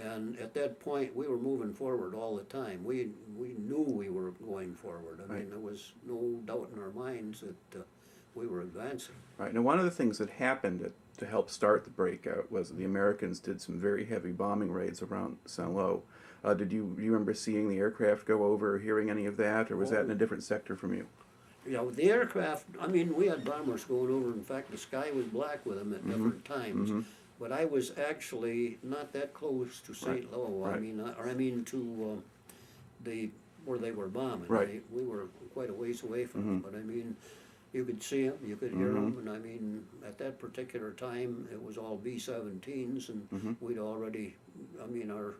Speaker 2: And at that point, we were moving forward all the time. We knew we were going forward. I
Speaker 1: Right.
Speaker 2: mean, there was no doubt in our minds that we were advancing.
Speaker 1: Right. Now, one of the things that happened to help start the breakout was that the Americans did some very heavy bombing raids around Saint-Lô. Do you remember seeing the aircraft go over, or hearing any of that, or was that in a different sector from you?
Speaker 2: Yeah, with the aircraft, I mean, we had bombers going over. In fact, the sky was black with them at different times.
Speaker 1: Mhm.
Speaker 2: But I was actually not that close to St. Lo.
Speaker 1: Right.
Speaker 2: I mean to where they were bombing.
Speaker 1: Right.
Speaker 2: We were quite a ways away from
Speaker 1: Mhm.
Speaker 2: them, but I mean, you could see them, you could hear
Speaker 1: Mhm.
Speaker 2: them, and I mean, at that particular time, it was all B-17s, and
Speaker 1: Mhm.
Speaker 2: we'd already, I mean, our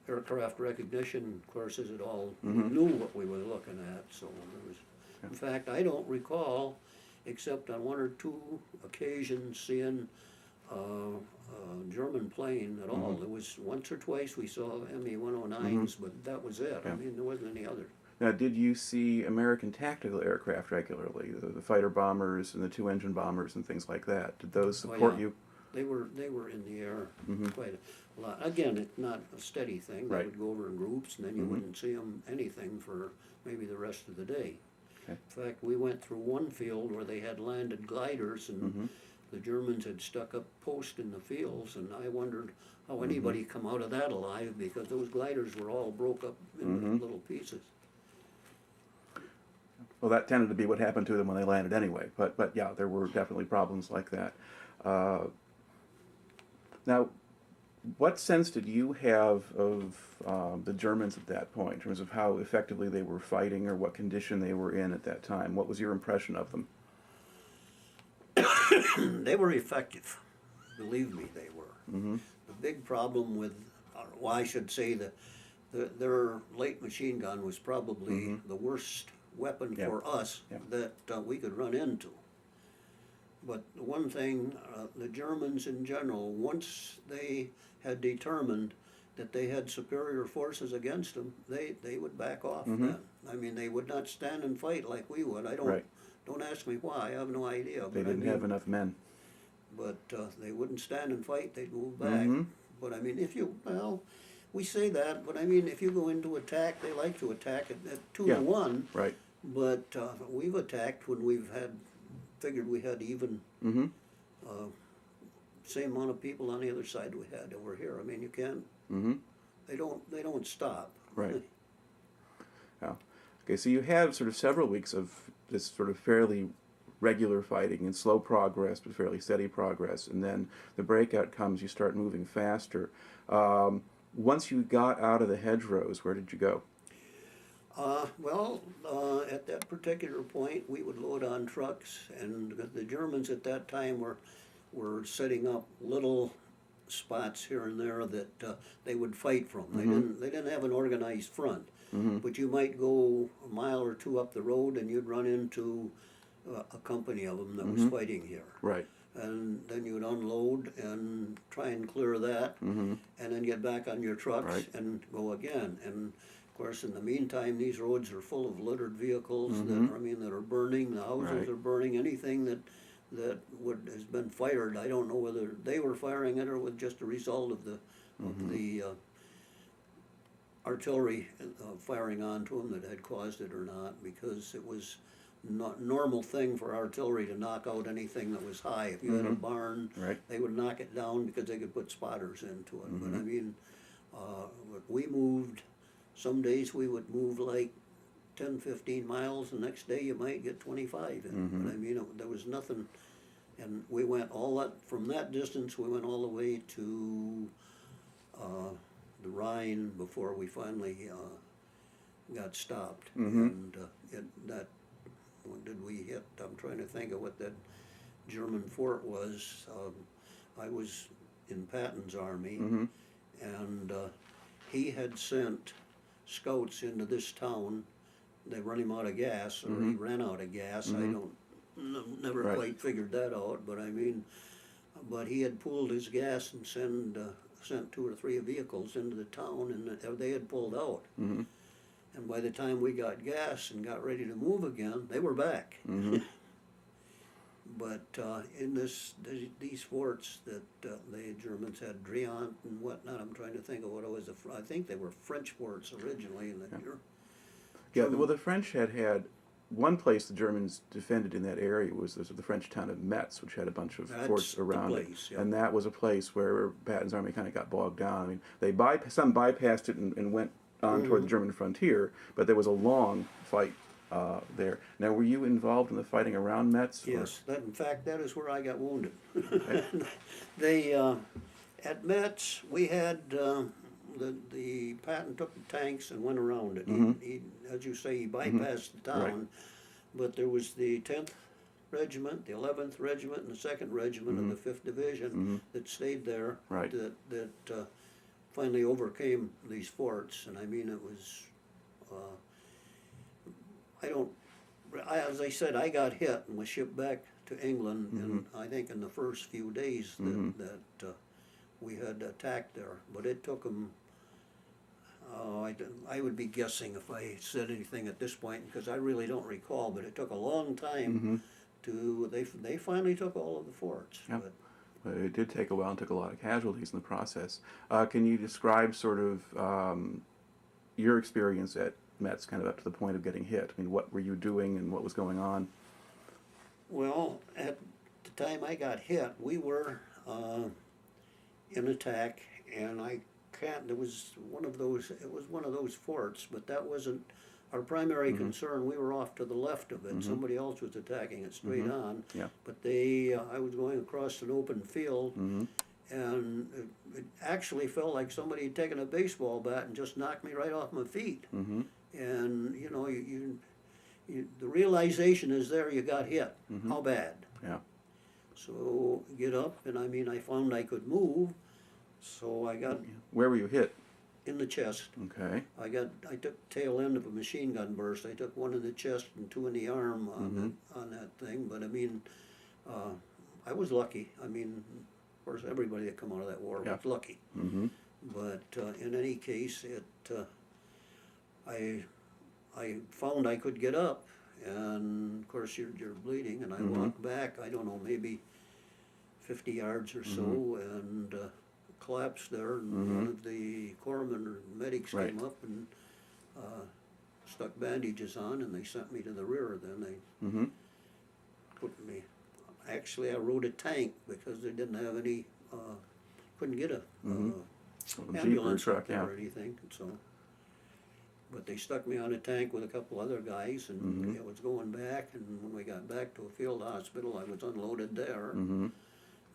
Speaker 2: aircraft recognition courses had all, we
Speaker 1: Mhm.
Speaker 2: knew what we were looking at, so there was, in fact, I don't recall, except on one or two occasions, seeing a German plane at all.
Speaker 1: Mhm.
Speaker 2: It was once or twice we saw ME-109s, but that was it.
Speaker 1: Yeah.
Speaker 2: I mean, there wasn't any other.
Speaker 1: Now, did you see American tactical aircraft regularly, the fighter bombers and the two-engine bombers and things like that? Did those
Speaker 2: Oh,
Speaker 1: support
Speaker 2: yeah.
Speaker 1: you?
Speaker 2: They were in the air
Speaker 1: Mhm.
Speaker 2: quite a lot. Again, it's not a steady thing. They
Speaker 1: Right.
Speaker 2: would go over in groups, and then you
Speaker 1: Mhm.
Speaker 2: wouldn't see them anything for maybe the rest of the day.
Speaker 1: Okay.
Speaker 2: In fact, we went through one field where they had landed gliders, and
Speaker 1: Mhm.
Speaker 2: the Germans had stuck up posts in the fields, and I wondered how
Speaker 1: Mm-hmm.
Speaker 2: anybody come out of that alive, because those gliders were all broke up into
Speaker 1: Mhm.
Speaker 2: little pieces.
Speaker 1: Well, that tended to be what happened to them when they landed anyway. But yeah, there were definitely problems like that. Now, what sense did you have of the Germans at that point, in terms of how effectively they were fighting or what condition they were in at that time? What was your impression of them?
Speaker 2: They were effective. Believe me, they were.
Speaker 1: Mm-hmm.
Speaker 2: The big problem with, well, I should say that their light machine gun was probably the worst weapon
Speaker 1: Yeah.
Speaker 2: for us
Speaker 1: Yeah.
Speaker 2: that we could run into. But the one thing, the Germans in general, once they had determined that they had superior forces against them, they would back off then. I mean, they would not stand and fight like we would.
Speaker 1: Right.
Speaker 2: Don't ask me why, I have no idea.
Speaker 1: They
Speaker 2: but
Speaker 1: didn't have enough men.
Speaker 2: But they wouldn't stand and fight, they'd move back.
Speaker 1: Mhm.
Speaker 2: But I mean, we say that, but I mean, if you go into attack, they like to attack at 2
Speaker 1: Yeah.
Speaker 2: to 1.
Speaker 1: Right.
Speaker 2: But we've attacked when figured we had even
Speaker 1: Mm-hmm.
Speaker 2: uh, same amount of people on the other side we had over here. I mean, you can't.
Speaker 1: Mm-hmm.
Speaker 2: They don't stop.
Speaker 1: Right. Yeah. Okay, so you have sort of several weeks of this sort of fairly regular fighting and slow progress, but fairly steady progress, and then the breakout comes. You start moving faster. Once you got out of the hedgerows, where did you go?
Speaker 2: At that particular point, we would load on trucks, and the Germans at that time were setting up little spots here and there that they would fight from.
Speaker 1: Mm-hmm.
Speaker 2: They didn't have an organized front,
Speaker 1: Mm-hmm.
Speaker 2: but you might go a mile or two up the road, and you'd run into a company of them that was
Speaker 1: Mm-hmm.
Speaker 2: fighting here.
Speaker 1: Right.
Speaker 2: And then you would unload and try and clear that,
Speaker 1: Mm-hmm.
Speaker 2: and then get back on your trucks
Speaker 1: Right.
Speaker 2: and go again. And of course, in the meantime, these roads are full of littered vehicles
Speaker 1: Mhm.
Speaker 2: that are burning. The houses
Speaker 1: Right.
Speaker 2: are burning. Anything that has been fired. I don't know whether they were firing it or was just a result of the artillery firing onto them that had caused it or not, because it was not normal thing for artillery to knock out anything that was high. If you had a
Speaker 1: Mhm.
Speaker 2: barn,
Speaker 1: Right.
Speaker 2: they would knock it down because they could put spotters into it. But I
Speaker 1: Mhm.
Speaker 2: mean, we moved, some days we would move like 10, 15 miles, the next day you might get 25 in.
Speaker 1: Mhm.
Speaker 2: But I mean, there was nothing, and we went from that distance, we went all the way to the Rhine before we finally got stopped.
Speaker 1: Mhm.
Speaker 2: And when did we hit? I'm trying to think of what that German fort was. I was in Patton's army,
Speaker 1: Mhm.
Speaker 2: and he had sent scouts into this town. They run him out of gas, or he
Speaker 1: Mhm.
Speaker 2: ran out of gas. I
Speaker 1: Mhm.
Speaker 2: don't, never
Speaker 1: Right.
Speaker 2: quite figured that out. But I mean, but he had pooled his gas and sent 2 or 3 vehicles into the town, and they had pulled out.
Speaker 1: Mhm.
Speaker 2: And by the time we got gas and got ready to move again, they were back.
Speaker 1: Mhm.
Speaker 2: But in these forts that the Germans had, Driant and whatnot, I'm trying to think of what it was. I think they were French forts originally.
Speaker 1: Yeah.
Speaker 2: German-
Speaker 1: Well, the French had one place the Germans defended in that area was the French town of Metz, which had a bunch of
Speaker 2: That's
Speaker 1: forts
Speaker 2: the
Speaker 1: around
Speaker 2: place,
Speaker 1: it,
Speaker 2: yeah.
Speaker 1: and that was a place where Patton's army kind of got bogged down. I mean, some bypassed it and went on toward the German frontier, but there was a long fight there. Now, were you involved in the fighting around Metz? or-
Speaker 2: Yes, in fact, that is where I got wounded.
Speaker 1: Okay.
Speaker 2: They, at Metz, we had, the Patton took the tanks and went around it.
Speaker 1: Mhm.
Speaker 2: He, as you say, he bypassed the
Speaker 1: Right.
Speaker 2: town, but there was the 10th Regiment, the 11th Regiment, and the 2nd Regiment of the 5th Division
Speaker 1: Mhm.
Speaker 2: that stayed there.
Speaker 1: Right.
Speaker 2: That finally overcame these forts, and I mean, it was, as I said, I got hit and was shipped back to England, and I think in the first few days that we had attacked there. But it took them, I would be guessing if I said anything at this point, because I really don't recall, but it took a long time they finally took all of the forts.
Speaker 1: Yeah.
Speaker 2: But
Speaker 1: But it did take a while and took a lot of casualties in the process. Can you describe sort of your experience at Metz, kind of up to the point of getting hit? I mean, what were you doing and what was going on?
Speaker 2: Well, at the time I got hit, we were in attack, and it was one of those forts, but that wasn't our primary concern. We were off to the left of it. Somebody else was attacking it straight on.
Speaker 1: Yeah.
Speaker 2: But I was going across an open field, and it actually felt like somebody had taken a baseball bat and just knocked me right off my feet.
Speaker 1: Mm-hmm.
Speaker 2: And you know, the realization is there, you got hit. How bad?
Speaker 1: Yeah.
Speaker 2: So get up, and I mean, I found I could move, so I got
Speaker 1: Where were you hit?
Speaker 2: in the chest.
Speaker 1: Okay.
Speaker 2: I took the tail end of a machine gun burst. I took 1 in the chest and 2 in the arm on that thing. But I mean, I was lucky. I mean, of course, everybody that come out of that war was lucky.
Speaker 1: Mm-hmm.
Speaker 2: But in any case, I found I could get up, and of course you're bleeding, and I walked back. I don't know, maybe 50 yards or so, and collapsed there. And one of the corpsmen or medics came up and stuck bandages on, and they sent me to the rear. Then they
Speaker 1: Mm-hmm.
Speaker 2: put me. Actually, I rode a tank because they didn't have any. Couldn't get a
Speaker 1: Mm-hmm. Jeep or a
Speaker 2: ambulance
Speaker 1: truck,
Speaker 2: up there
Speaker 1: yeah.
Speaker 2: or anything. So, but they stuck me on a tank with a couple other guys, and
Speaker 1: Mhm.
Speaker 2: it was going back. And when we got back to a field hospital, I was unloaded there,
Speaker 1: Mm-hmm.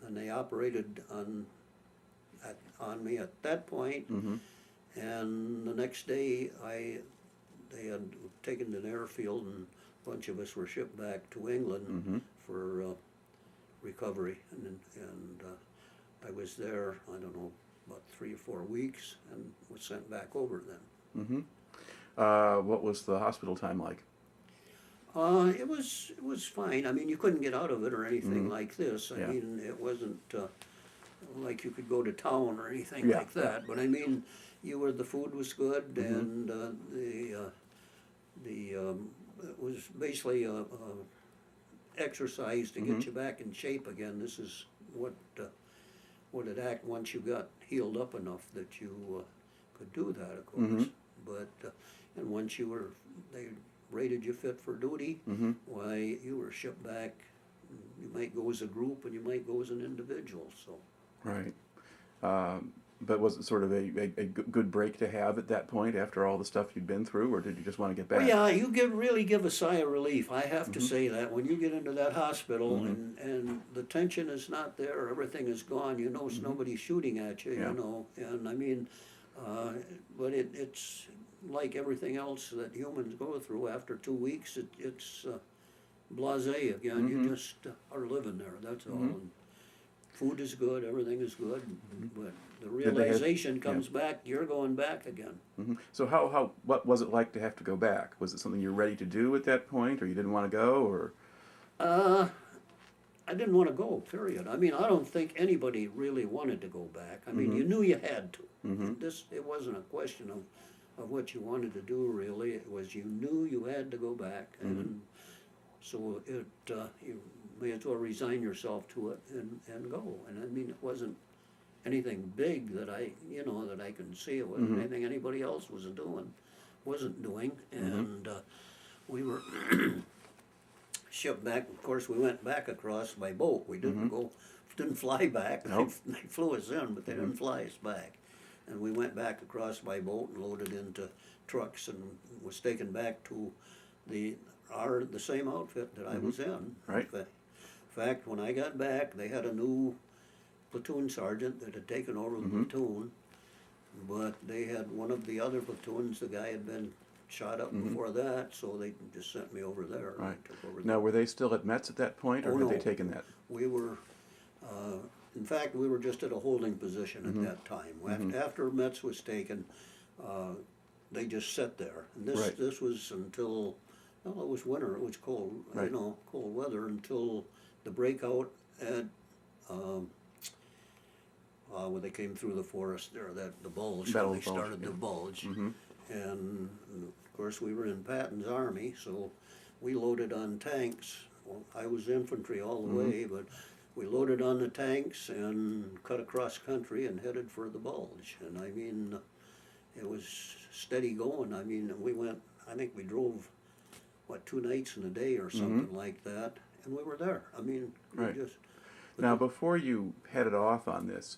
Speaker 2: and they operated on me at that point.
Speaker 1: Mm-hmm.
Speaker 2: And the next day, they had taken to an airfield, and a bunch of us were shipped back to England
Speaker 1: Mm-hmm.
Speaker 2: for recovery. And I was there, I don't know, about 3 or 4 weeks, and was sent back over then.
Speaker 1: Mm-hmm. What was the hospital time like?
Speaker 2: It was fine. I mean, you couldn't get out of it or anything
Speaker 1: Mhm.
Speaker 2: like this. I
Speaker 1: Yeah.
Speaker 2: mean, it wasn't like you could go to town or anything
Speaker 1: Yeah,
Speaker 2: like that. But I mean, the food was good,
Speaker 1: Mhm.
Speaker 2: and it was basically a exercise to get
Speaker 1: Mhm.
Speaker 2: you back in shape again. This is what it act once you got healed up enough that you could do that, of course.
Speaker 1: Mhm.
Speaker 2: But and once they rated you fit for duty,
Speaker 1: Mm-hmm.
Speaker 2: why you were shipped back. You might go as a group, and you might go as an individual. So.
Speaker 1: Right. But was it sort of a good break to have at that point after all the stuff you'd been through, or did you just want to get back?
Speaker 2: Well, yeah, you really give a sigh of relief. I have to
Speaker 1: Mhm.
Speaker 2: say that when you get into that hospital
Speaker 1: Mhm.
Speaker 2: and the tension is not there, everything is gone. You know,
Speaker 1: Mhm.
Speaker 2: nobody's shooting at you.
Speaker 1: Yeah.
Speaker 2: You know, and I mean, but it's like everything else that humans go through. After 2 weeks, it's blasé again.
Speaker 1: Mhm.
Speaker 2: You just are living there. That's all.
Speaker 1: Mhm.
Speaker 2: And food is good. Everything is good. But the
Speaker 1: they have-
Speaker 2: realization comes back. You're going back again.
Speaker 1: Mm-hmm. So what was it like to have to go back? Was it something you were ready to do at that point, or you didn't want to go, or?
Speaker 2: I didn't want to go, period. I mean, I don't think anybody really wanted to go back. I mean,
Speaker 1: Mhm.
Speaker 2: you knew you had to.
Speaker 1: Mhm.
Speaker 2: It wasn't a question of what you wanted to do, really. It was you knew you had to go back. And so you may as well resign yourself to it and go. And I mean, it wasn't anything big that I can see. It wasn't
Speaker 1: Mhm.
Speaker 2: anything anybody else wasn't doing. And we were shipped back. Of course, we went back across by boat. We didn't didn't fly back.
Speaker 1: Nope.
Speaker 2: They flew us in, but they didn't fly us back. And we went back across by boat and loaded into trucks and was taken back to the same outfit that I was in.
Speaker 1: Right.
Speaker 2: In fact, when I got back, they had a new platoon sergeant that had taken over the platoon, but they had one of the other platoons. The guy had been shot up before that, so they just sent me over there. And I
Speaker 1: Right.
Speaker 2: took over
Speaker 1: Now, were they still at Metz at that point, or
Speaker 2: Oh,
Speaker 1: had they
Speaker 2: no.
Speaker 1: taken that?
Speaker 2: We were, in fact, we were just at a holding position at that time. After Metz was taken, they just sat there. And
Speaker 1: Right.
Speaker 2: this was until, well, it was winter, it was cold,
Speaker 1: Right.
Speaker 2: cold weather until the breakout at, when they came through the forest there, the Bulge,
Speaker 1: Battle
Speaker 2: when
Speaker 1: of
Speaker 2: they
Speaker 1: Bulge,
Speaker 2: started
Speaker 1: yeah.
Speaker 2: the Bulge.
Speaker 1: Mhm.
Speaker 2: And of course, we were in Patton's army, so we loaded on tanks. Well, I was infantry all the way, but we loaded on the tanks and cut across country and headed for the Bulge. And I mean, it was steady going. I mean, I think we drove, 2 nights and a day or something like that, and we were there. I mean, we
Speaker 1: Right.
Speaker 2: just.
Speaker 1: Now, before you headed off on this,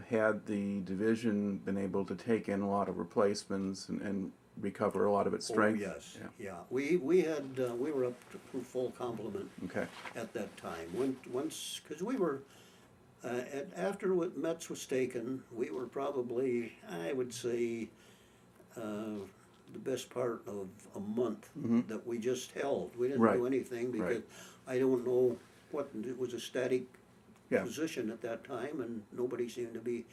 Speaker 1: had the division been able to take in a lot of replacements and recover a lot of its strength?
Speaker 2: Oh, yes,
Speaker 1: Yeah.
Speaker 2: yeah. We were up to full complement
Speaker 1: Okay.
Speaker 2: at that time. Once, because we were, after Metz was taken, we were probably, I would say, the best part of a month that we just held. We didn't
Speaker 1: Right.
Speaker 2: do anything because
Speaker 1: Right.
Speaker 2: I don't know it was a static
Speaker 1: Yeah.
Speaker 2: position at that time, and nobody seemed to be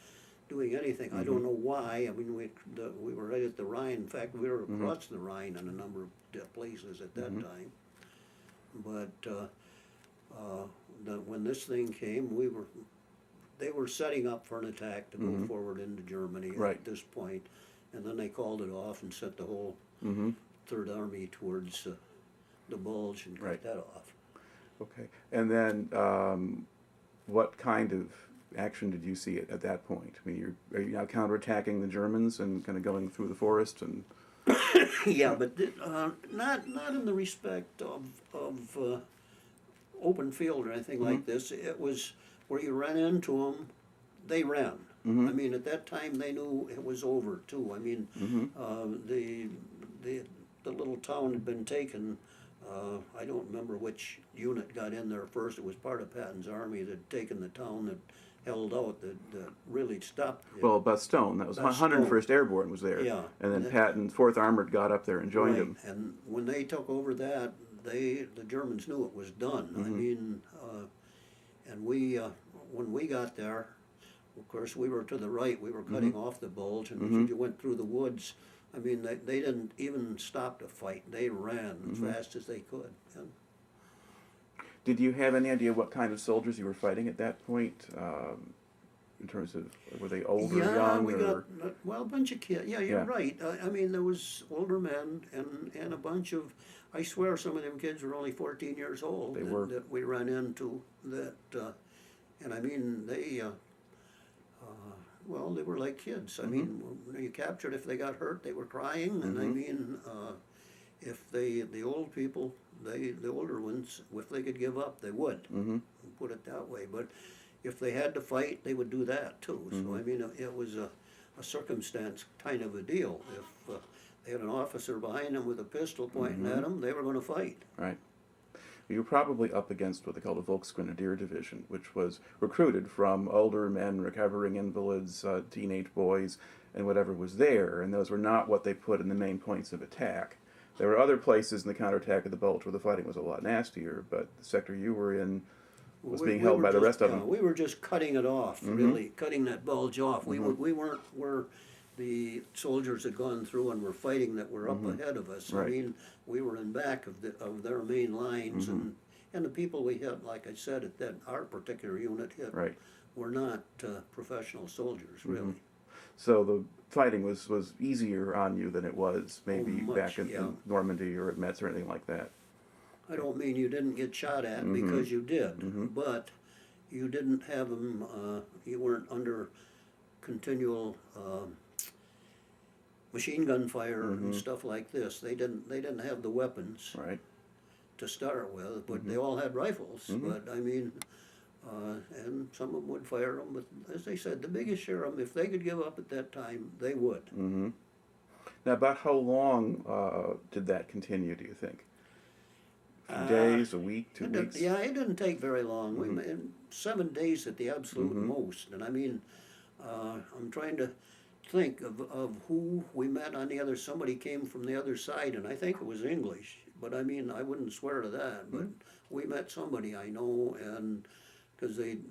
Speaker 2: doing anything. I don't know why. I mean, we were right at the Rhine. In fact, we were across the Rhine in a number of places at that time. But when this thing came, they were setting up for an attack to go forward into Germany
Speaker 1: Right.
Speaker 2: at this point, and then they called it off and sent the whole
Speaker 1: Mm-hmm.
Speaker 2: Third Army towards the Bulge and cut
Speaker 1: Right.
Speaker 2: that off.
Speaker 1: Okay. And then, what kind of action did you see at that point? I mean, are you now counterattacking the Germans and kind of going through the forest and?
Speaker 2: Yeah, but not in the respect of open field or anything like this. It was where you ran into them, they ran. I mean, at that time they knew it was over too. I mean, the little town had been taken. I don't remember which unit got in there first. It was part of Patton's army that had taken the town that held out, that really stopped it.
Speaker 1: Well, Bastogne, that was
Speaker 2: Bastogne.
Speaker 1: 101st Airborne was there.
Speaker 2: Yeah.
Speaker 1: And then Patton, 4th Armored, got up there and joined him.
Speaker 2: And when they took over that, the Germans knew it was done. I mean, and we, when we got there, of course, we were to the right. We were cutting off the Bulge, and if you went through the woods, I mean, they didn't even stop to fight. They ran as fast as they could. And
Speaker 1: Did you have any idea what kind of soldiers you were fighting at that point? In terms of, were they older, young,
Speaker 2: we
Speaker 1: or?
Speaker 2: got, well, a bunch of kids. Yeah, you're right. I mean, there was older men and a bunch of, I swear some of them kids were only 14 years old.
Speaker 1: They were.
Speaker 2: That we ran into that, and I mean, they, well, they were like kids. I mean, when you captured, if they got hurt, they were crying, and I mean, if the old people, the older ones, if they could give up, they would. Put it that way. But if they had to fight, they would do that too. So I mean, it was a circumstance kind of a deal. If they had an officer behind them with a pistol pointing at them, they were going to fight.
Speaker 1: Right. You were probably up against what they called a Volksgrenadier Division, which was recruited from older men, recovering invalids, teenage boys, and whatever was there. And those were not what they put in the main points of attack. There were other places in the counterattack of the Bulge where the fighting was a lot nastier, but the sector you were in was being held by the rest of them.
Speaker 2: We were just cutting it off, really, cutting that Bulge off. We weren't where the soldiers had gone through and were fighting that were up ahead of us.
Speaker 1: Right.
Speaker 2: I mean, we were in back of their main lines, and the people we hit, like I said, at that our particular unit hit, were not professional soldiers, really.
Speaker 1: So the fighting was easier on you than it was maybe
Speaker 2: much,
Speaker 1: back in Normandy or at Metz or anything like that.
Speaker 2: I don't mean you didn't get shot at because you did, but you didn't have them. You weren't under continual machine gun fire and stuff like this. They didn't have the weapons to start with, but they all had rifles. But I mean, and some of them would fire them. But as they said, the biggest share of them, if they could give up at that time, they would.
Speaker 1: Now, about how long did that continue, do you think? A few days, a week, 2 weeks?
Speaker 2: Yeah, it didn't take very long. We 7 days at the absolute most. And I mean, I'm trying to think of who we met on the other. Somebody came from the other side, and I think it was English. But I mean, I wouldn't swear to that. But we met somebody I know, and because then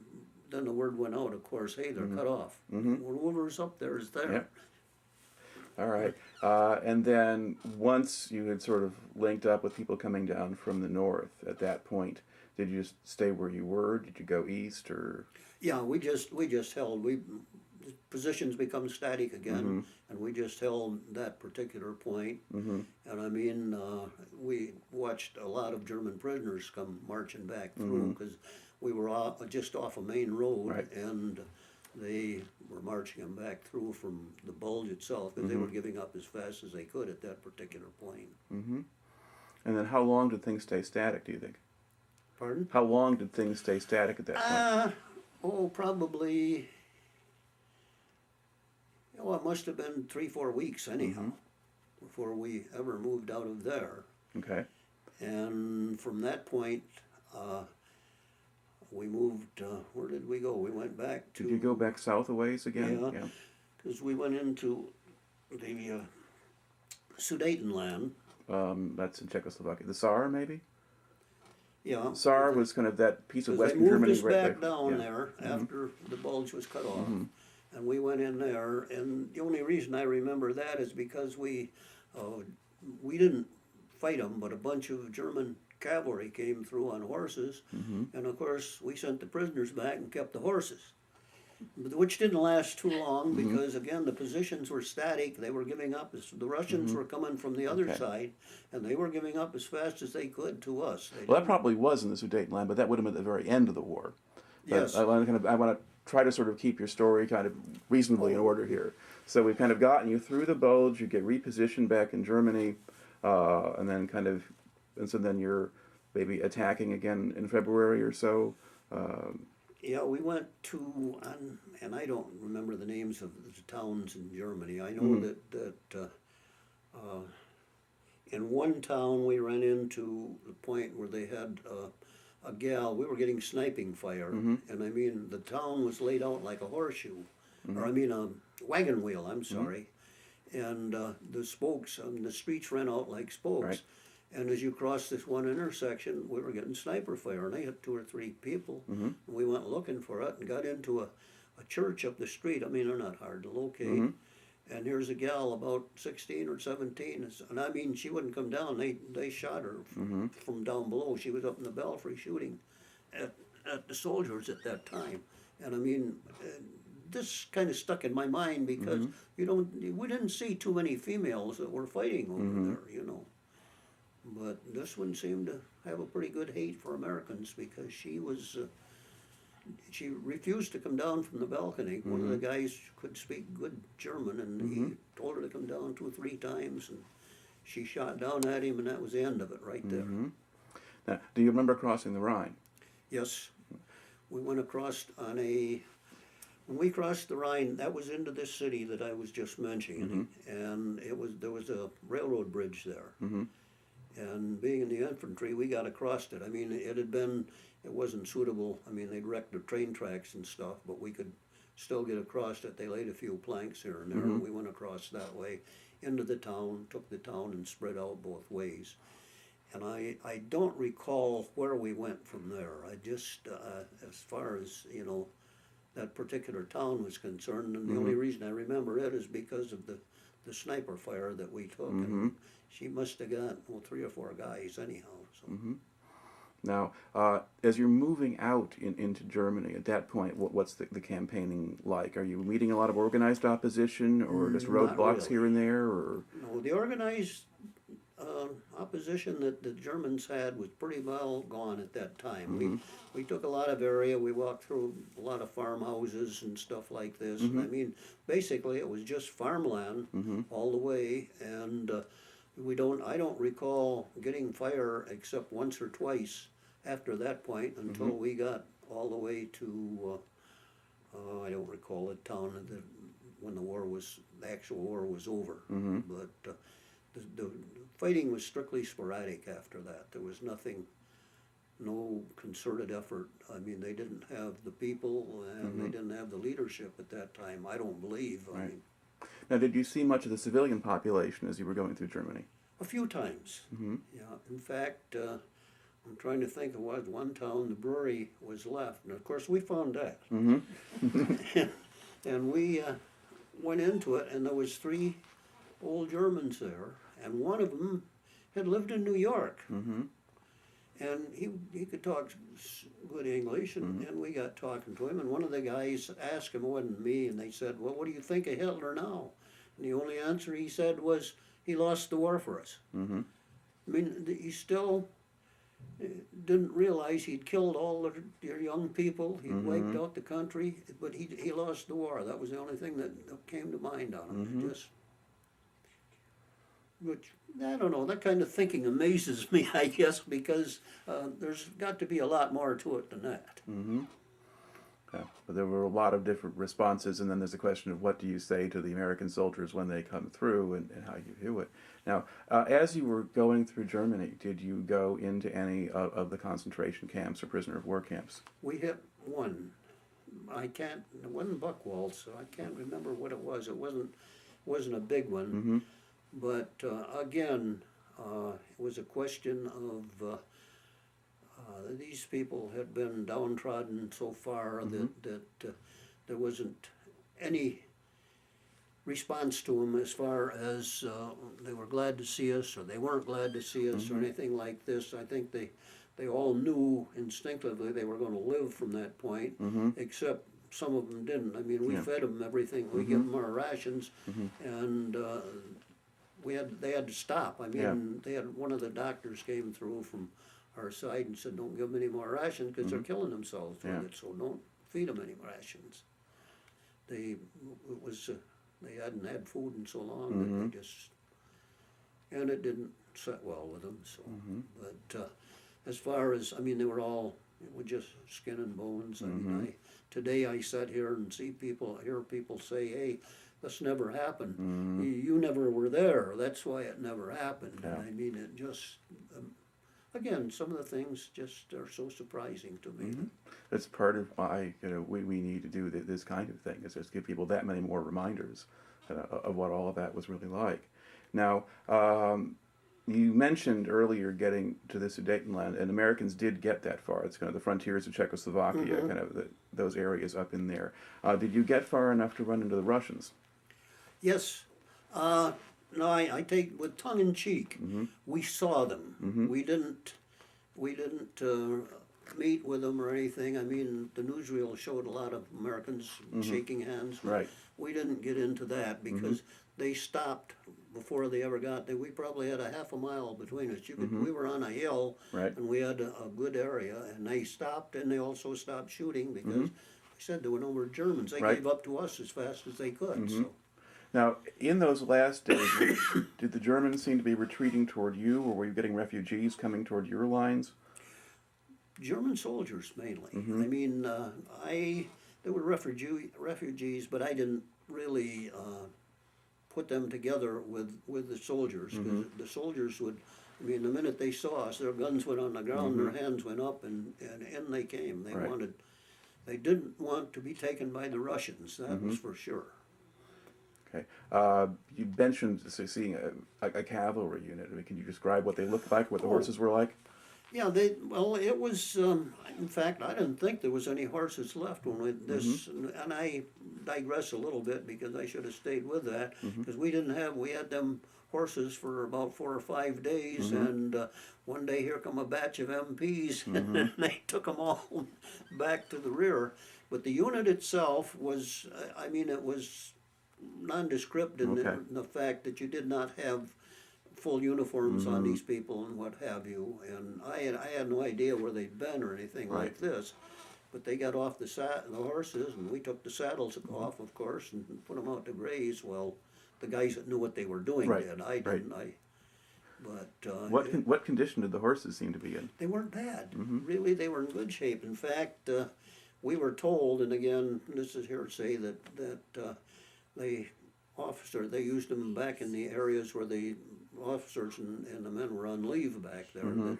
Speaker 2: the word went out, of course, hey, they're cut off. Whoever's up there is there.
Speaker 1: Yep. All right. And then once you had sort of linked up with people coming down from the north at that point, did you just stay where you were? Did you go east or?
Speaker 2: Yeah, we just held. Positions become static again, and we just held that particular point. And I mean, we watched a lot of German prisoners come marching back through because we were just off a main road, and they were marching them back through from the Bulge itself because they were giving up as fast as they could at that particular point.
Speaker 1: And then how long did things stay static, do you think?
Speaker 2: Pardon?
Speaker 1: How long did things stay static at that point?
Speaker 2: Probably, it must have been 3-4 weeks anyhow before we ever moved out of there.
Speaker 1: Okay.
Speaker 2: And from that point, we moved, where did we go? We went back to...
Speaker 1: Did you go back south a ways again?
Speaker 2: Yeah, because we went into the Sudetenland.
Speaker 1: That's in Czechoslovakia. The Saar, maybe?
Speaker 2: Yeah.
Speaker 1: Saar was kind of that piece of Western
Speaker 2: Germany.
Speaker 1: Germany.
Speaker 2: They moved us back down there after the Bulge was cut off. And we went in there, and the only reason I remember that is because we didn't fight them, but a bunch of German cavalry came through on horses, and of course we sent the prisoners back and kept the horses, which didn't last too long because again the positions were static. They were giving up as the Russians were coming from the other side, and they were giving up as fast as they could to us.
Speaker 1: Well, that probably was in the Sudetenland, but that would have been at the very end of the war. But
Speaker 2: Yes.
Speaker 1: I want to try to sort of keep your story kind of reasonably in order here. So we've kind of gotten you through the Bulge, you get repositioned back in Germany, and then so then you're maybe attacking again in February or so.
Speaker 2: Yeah, we went to, and I don't remember the names of the towns in Germany. I know that in one town we ran into the point where they had a gal, we were getting sniping fire, and I mean, the town was laid out like a horseshoe, or I mean a wagon wheel, I'm sorry, and the spokes, the streets ran out like spokes.
Speaker 1: Right.
Speaker 2: And as you cross this one intersection, we were getting sniper fire, and they hit 2 or 3 people. And we went looking for it and got into a church up the street. I mean, they're not hard to locate. And here's a gal about 16 or 17, and I mean, she wouldn't come down. They shot her from down below. She was up in the belfry shooting at the soldiers at that time. And I mean, this kind of stuck in my mind because we didn't see too many females that were fighting over there, you know. But this one seemed to have a pretty good hate for Americans because she she refused to come down from the balcony. One of the guys could speak good German, and he told her to come down 2 or 3 times, and she shot down at him, and that was the end of it right there.
Speaker 1: Now, do you remember crossing the Rhine?
Speaker 2: Yes. We went across when we crossed the Rhine, that was into this city that I was just mentioning, and there was a railroad bridge there. And being in the infantry, we got across it. I mean, it wasn't suitable. I mean, they'd wrecked the train tracks and stuff, but we could still get across it. They laid a few planks here and there, and we went across that way into the town, took the town and spread out both ways. And I don't recall where we went from there. I just, as far as, you know, that particular town was concerned, and the only reason I remember it is because of the sniper fire that we took. And she must have got 3 or 4 guys anyhow. So.
Speaker 1: Now, as you're moving out into Germany, at that point, what's the campaigning like? Are you meeting a lot of organized opposition, or just roadblocks
Speaker 2: really.
Speaker 1: Here and there? Or
Speaker 2: No, the organized opposition that the Germans had was pretty well gone at that time. We took a lot of area. We walked through a lot of farmhouses and stuff like this. And I mean, basically, it was just farmland all the way, and I don't recall getting fire except once or twice after that point until we got all the way to I don't recall the town when the actual war was over. But the fighting was strictly sporadic after that. There was no concerted effort. I mean, they didn't have the people, and they didn't have the leadership at that time, I don't believe. I mean,
Speaker 1: now, did you see much of the civilian population as you were going through Germany?
Speaker 2: a few times. Yeah, in fact, I'm trying to think of one town, the brewery was left, and of course we found that. And we went into it, and there was 3 old Germans there, and one of them had lived in New York. And he could talk good English, and we got talking to him, and one of the guys asked him, it wasn't me, and they said, well, what do you think of Hitler now? And the only answer he said was, he lost the war for us. I mean, he still didn't realize he'd killed all their young people, he'd wiped out the country, but he lost the war. That was the only thing that came to mind on him. Which, I don't know, that kind of thinking amazes me, I guess, because there's got to be a lot more to it than that.
Speaker 1: Yeah, but there were a lot of different responses, and then there's a question of what do you say to the American soldiers when they come through and how you view it. Now, as you were going through Germany, did you go into any of the concentration camps or prisoner of war camps?
Speaker 2: We hit one. It wasn't Buckwald, so I can't remember what it was. It wasn't a big one. But again, it was a question of these people had been downtrodden so far that there wasn't any response to them as far as they were glad to see us or they weren't glad to see us or anything like this. I think they all knew instinctively they were going to live from that point, except some of them didn't. I mean, we fed them everything. We gave them our rations, and they had to stop. I mean, they had one of the doctors came through from our side and said, don't give them any more ration because they're killing themselves with it, so don't feed them any rations. They hadn't had food in so long that they just, and it didn't set well with them. So, but as far as, I mean, they were all, it was just skin and bones. I mean, today I sat here and hear people say, "Hey, this never happened. You never were there. That's why it never happened."
Speaker 1: Yeah.
Speaker 2: And I mean, it just, again, some of the things just are so surprising to me.
Speaker 1: That's part of why we need to do this kind of thing, is just give people that many more reminders of what all of that was really like. Now, you mentioned earlier getting to the Sudetenland, and Americans did get that far. It's kind of the frontiers of Czechoslovakia, kind of those areas up in there. Did you get far enough to run into the Russians?
Speaker 2: Yes. No, I take with tongue in cheek. We saw them. We didn't meet with them or anything. I mean, the newsreel showed a lot of Americans shaking hands.
Speaker 1: Right.
Speaker 2: We didn't get into that because they stopped before they ever got there. We probably had a half a mile between us. We were on a hill,
Speaker 1: Right.
Speaker 2: and we had a good area, and they stopped, and they also stopped shooting because they said there were no more Germans. They
Speaker 1: Right.
Speaker 2: gave up to us as fast as they could. So.
Speaker 1: Now, in those last days, did the Germans seem to be retreating toward you, or were you getting refugees coming toward your lines?
Speaker 2: German soldiers mainly. I mean, there were refugees, but I didn't really put them together with the soldiers, because the soldiers would. I mean, the minute they saw us, their guns went on the ground, their hands went up, and in they came.
Speaker 1: Right.
Speaker 2: They didn't want to be taken by the Russians. That was for sure.
Speaker 1: Okay. You mentioned seeing a cavalry unit. I mean, can you describe what they looked like, what the horses were like?
Speaker 2: Yeah, it was, in fact, I didn't think there was any horses left when this, and I digress a little bit because I should have stayed with that, because we had them horses for about 4 or 5 days, and one day here come a batch of MPs, and they took them all back to the rear. But the unit itself was, I mean, it was nondescript in the fact that you did not have full uniforms on these people and what have you, and I had no idea where they'd been or anything like this, but they got off the horses, and we took the saddles off, of course, and put them out to graze. Well, the guys that knew what they were doing did. I didn't. But
Speaker 1: What condition did the horses seem to be in?
Speaker 2: they weren't bad. Really, they were in good shape. In fact, we were told, and again, this is hearsay, that they used them back in the areas where the officers and the men were on leave back there,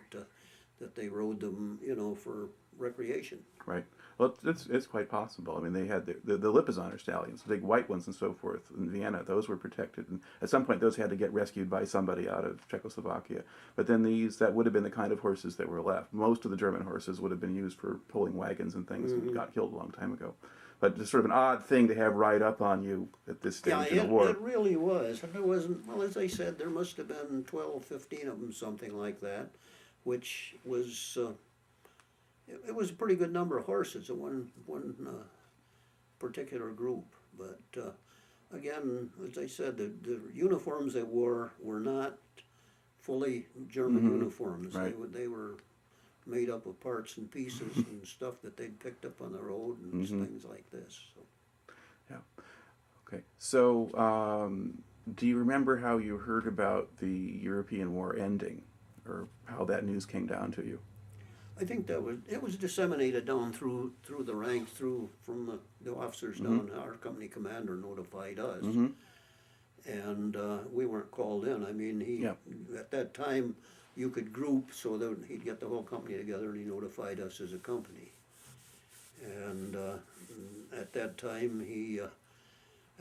Speaker 2: that they rode them, for recreation.
Speaker 1: Right. Well, it's quite possible. I mean, they had the Lipizzaner stallions, the big white ones and so forth in Vienna. Those were protected, and at some point those had to get rescued by somebody out of Czechoslovakia. But then that would have been the kind of horses that were left. Most of the German horses would have been used for pulling wagons and things and got killed a long time ago. But just sort of an odd thing to have ride up on you at this stage in the war.
Speaker 2: It really was. And there wasn't, well, as I said, there must have been 12, 15 of them, something like that, which was, it was a pretty good number of horses in one particular group. But again, as I said, the uniforms they wore were not fully German uniforms.
Speaker 1: Right.
Speaker 2: They were made up of parts and pieces and stuff that they'd picked up on the road and things like this. So.
Speaker 1: Yeah. Okay. So, do you remember how you heard about the European war ending, or how that news came down to you?
Speaker 2: I think it was disseminated down through the ranks, from the officers down. Our company commander notified us, and we weren't called in. I mean, at that time, you could group so that he'd get the whole company together, and he notified us as a company. And at that time,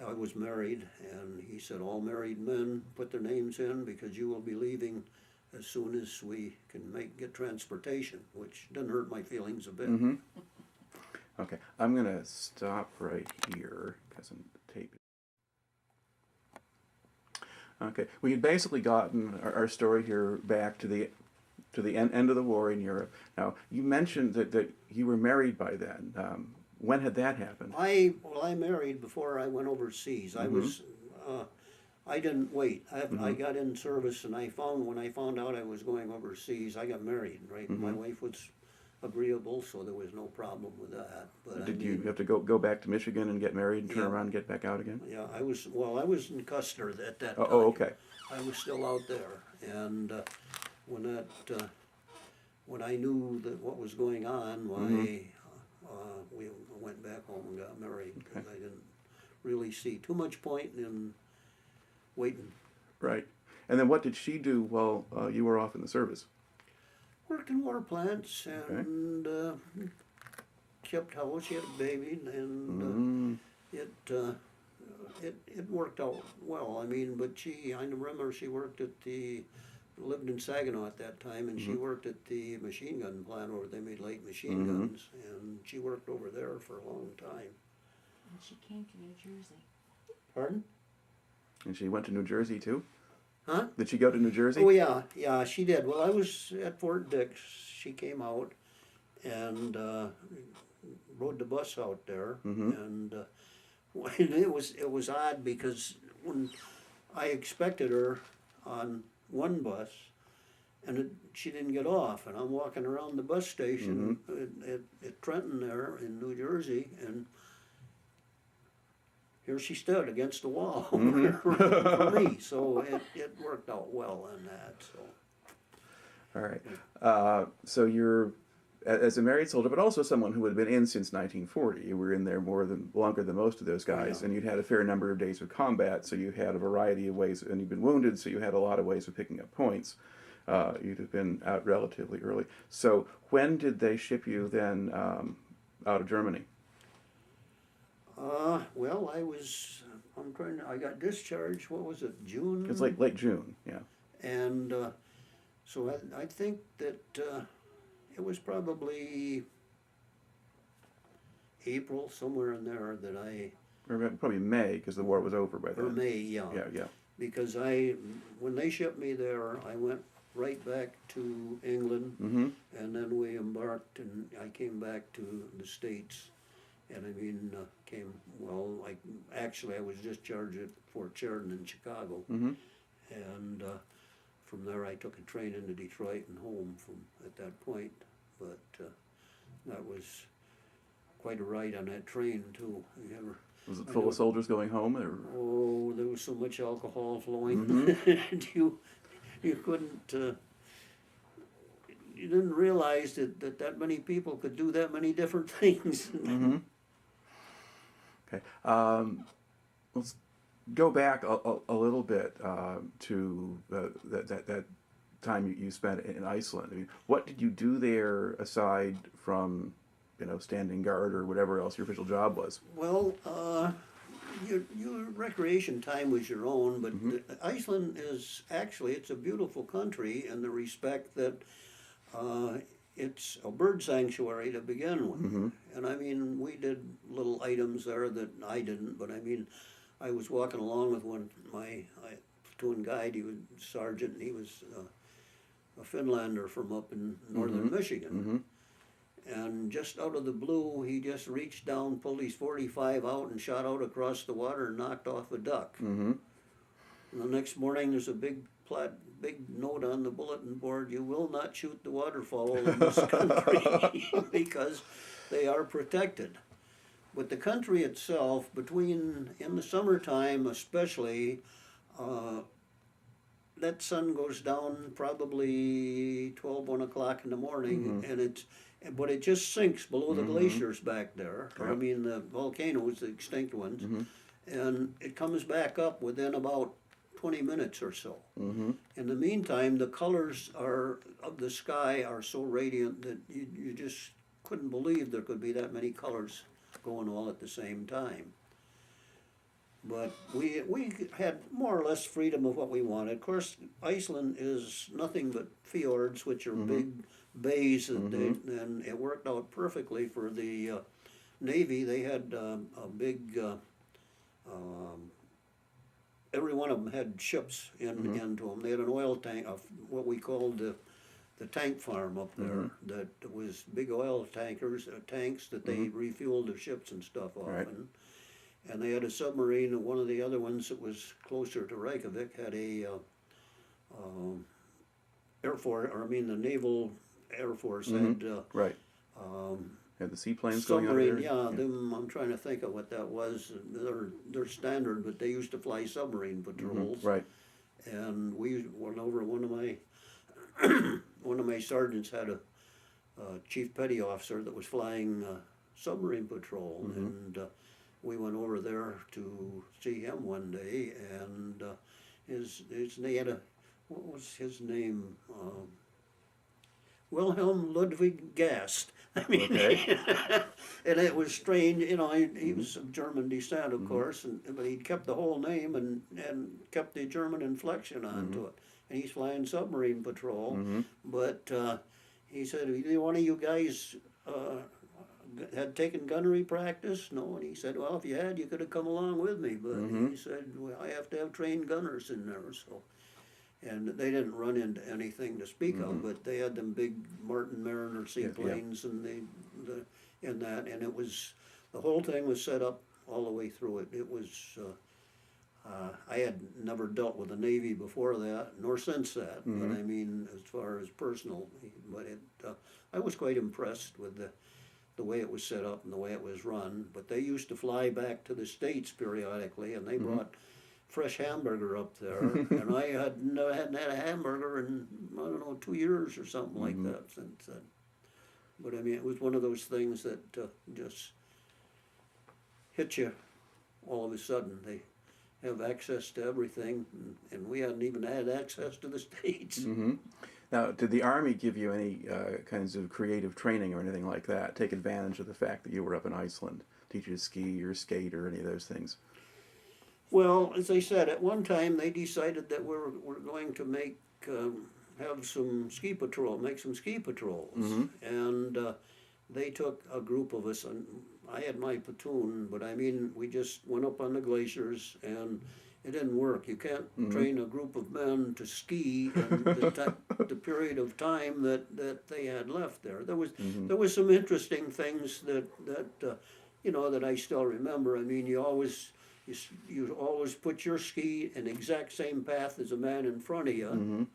Speaker 2: I was married, and he said, all married men put their names in, because you will be leaving as soon as we can get transportation, which didn't hurt my feelings a bit.
Speaker 1: Okay, I'm going to stop right here because I'm taping. Okay, we had basically gotten our story here back to the end of the war in Europe. Now, you mentioned that you were married by then. When had that happened?
Speaker 2: I married before I went overseas. I didn't wait. I got in service, and when I found out I was going overseas, I got married. Right, my wife was agreeable, so there was no problem with that. But
Speaker 1: Did you have to go back to Michigan and get married and turn
Speaker 2: Yeah.
Speaker 1: around and get back out again?
Speaker 2: Yeah, I was in Custer at that time.
Speaker 1: Oh, okay.
Speaker 2: I was still out there, and when that, when I knew that what was going on, why, we went back home and got married, because I didn't really see too much point in waiting.
Speaker 1: Right. And then what did she do while you were off in the service?
Speaker 2: Worked in water plants and kept house. She had a baby, and it worked out well. I mean, but I remember she worked lived in Saginaw at that time, and she worked at the machine gun plant where they made light machine guns, and she worked over there for a long time.
Speaker 3: And she came to New Jersey.
Speaker 2: Pardon?
Speaker 1: And she went to New Jersey too?
Speaker 2: Huh?
Speaker 1: Did she go to New Jersey?
Speaker 2: Oh yeah, she did. Well, I was at Fort Dix. She came out and rode the bus out there, and it was odd because when I expected her on one bus, and she didn't get off, and I'm walking around the bus station at Trenton there in New Jersey, and here she stood against the wall for me. So it worked out well on that. So.
Speaker 1: All right. So you're, as a married soldier, but also someone who had been in since 1940. You were in there longer than most of those guys, and you'd had a fair number of days of combat, so you had a variety of ways, and you'd been wounded, so you had a lot of ways of picking up points. You'd have been out relatively early. So when did they ship you then out of Germany?
Speaker 2: Well, I got discharged, what was it, June?
Speaker 1: It's like late June, yeah.
Speaker 2: And so I think that it was probably April, somewhere in there, that
Speaker 1: Or probably May, because the war was over by then.
Speaker 2: or May, yeah.
Speaker 1: Yeah.
Speaker 2: Because when they shipped me there, I went right back to England, and then we embarked, and I came back to the States. And I mean, I was discharged at Fort Sheridan in Chicago. And from there I took a train into Detroit and home at that point. But that was quite a ride on that train too.
Speaker 1: Was it full of soldiers going home? Or?
Speaker 2: Oh, there was so much alcohol flowing. And you couldn't, you didn't realize that many people could do that many different things.
Speaker 1: Okay. Let's go back a little bit to that time you spent in Iceland. I mean, what did you do there aside from, standing guard or whatever else your official job was?
Speaker 2: Well, your recreation time was your own, but Iceland it's a beautiful country in the respect that it's a bird sanctuary to begin with. And I mean, we did little items there that I didn't, but I mean, I was walking along with my platoon guide. He was a sergeant, and he was a Finlander from up in northern Michigan. And just out of the blue, he just reached down, pulled his .45 out, and shot out across the water and knocked off a duck. And the next morning, there's a big note on the bulletin board: "You will not shoot the waterfowl in this country," because they are protected. But the country itself, in the summertime especially, that sun goes down probably 1 o'clock in the morning, but it just sinks below the glaciers back there. Or, I mean, the volcanoes, the extinct ones, and it comes back up within about 20 minutes or so. In the meantime, the colors of the sky are so radiant that you just couldn't believe there could be that many colors going all at the same time. But we had more or less freedom of what we wanted. Of course, Iceland is nothing but fjords, which are big bays, and it worked out perfectly for the Navy. They had a big, every one of them had ships into them. They had an oil tank, what we called the tank farm up there, that was big oil tanks that they refueled their ships and stuff off.
Speaker 1: Right.
Speaker 2: And they had a submarine, and one of the other ones that was closer to Reykjavik had a the Naval Air Force had
Speaker 1: Right. Had the seaplanes going over
Speaker 2: Submarine,
Speaker 1: there?
Speaker 2: yeah, them, I'm trying to think of what that was. They're standard, but they used to fly submarine patrols.
Speaker 1: Right.
Speaker 2: And we went over, one of my, one of my sergeants had a chief petty officer that was flying submarine patrol. And we went over there to see him one day, and they had what was his name? Wilhelm Ludwig Gast. I mean,
Speaker 1: Okay.
Speaker 2: and it was strange, you know, he was of German descent, of course, but he kept the whole name and kept the German inflection onto it. And he's flying submarine patrol, but he said, "Either one of you guys had taken gunnery practice?" No, and he said, "Well, if you had, you could have come along with me." But he said, "Well, I have to have trained gunners in there." So, and they didn't run into anything to speak of, but they had them big Martin Mariner seaplanes, and in that, and it was, the whole thing was set up all the way through it. It was. I had never dealt with the Navy before that, nor since that. But I mean, as far as personal, but I was quite impressed with the way it was set up and the way it was run. But they used to fly back to the States periodically, and they brought fresh hamburger up there, and I hadn't had a hamburger in, I don't know, 2 years or something like that since then. But I mean, it was one of those things that just hit you all of a sudden. They have access to everything, and we hadn't even had access to the States.
Speaker 1: Now, did the Army give you any kinds of creative training or anything like that? Take advantage of the fact that you were up in Iceland? Teach you to ski or skate or any of those things?
Speaker 2: Well, as I said, at one time they decided that we're going to make have some ski patrol, make some ski patrols, and they took a group of us, and I had my platoon, but I mean, we just went up on the glaciers, and it didn't work. You can't train a group of men to ski in the period of time that they had left there. There was some interesting things that you know, that I still remember. I mean, you always put your ski in the exact same path as a man in front of you.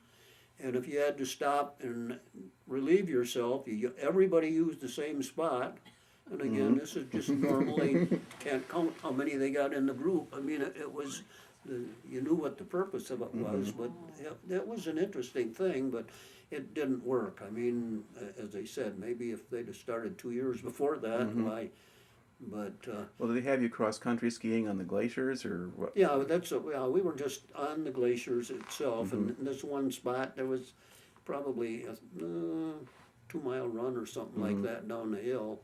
Speaker 2: And if you had to stop and relieve yourself, everybody used the same spot. And again, this is just normally, can't count how many they got in the group. I mean, it was, you knew what the purpose of it was, but that was an interesting thing, but it didn't work. I mean, as I said, maybe if they'd have started 2 years before that, but
Speaker 1: well, did they have you cross-country skiing on the glaciers, or what?
Speaker 2: yeah, we were just on the glaciers itself, and in this one spot there was probably a 2-mile run or something like that down the hill,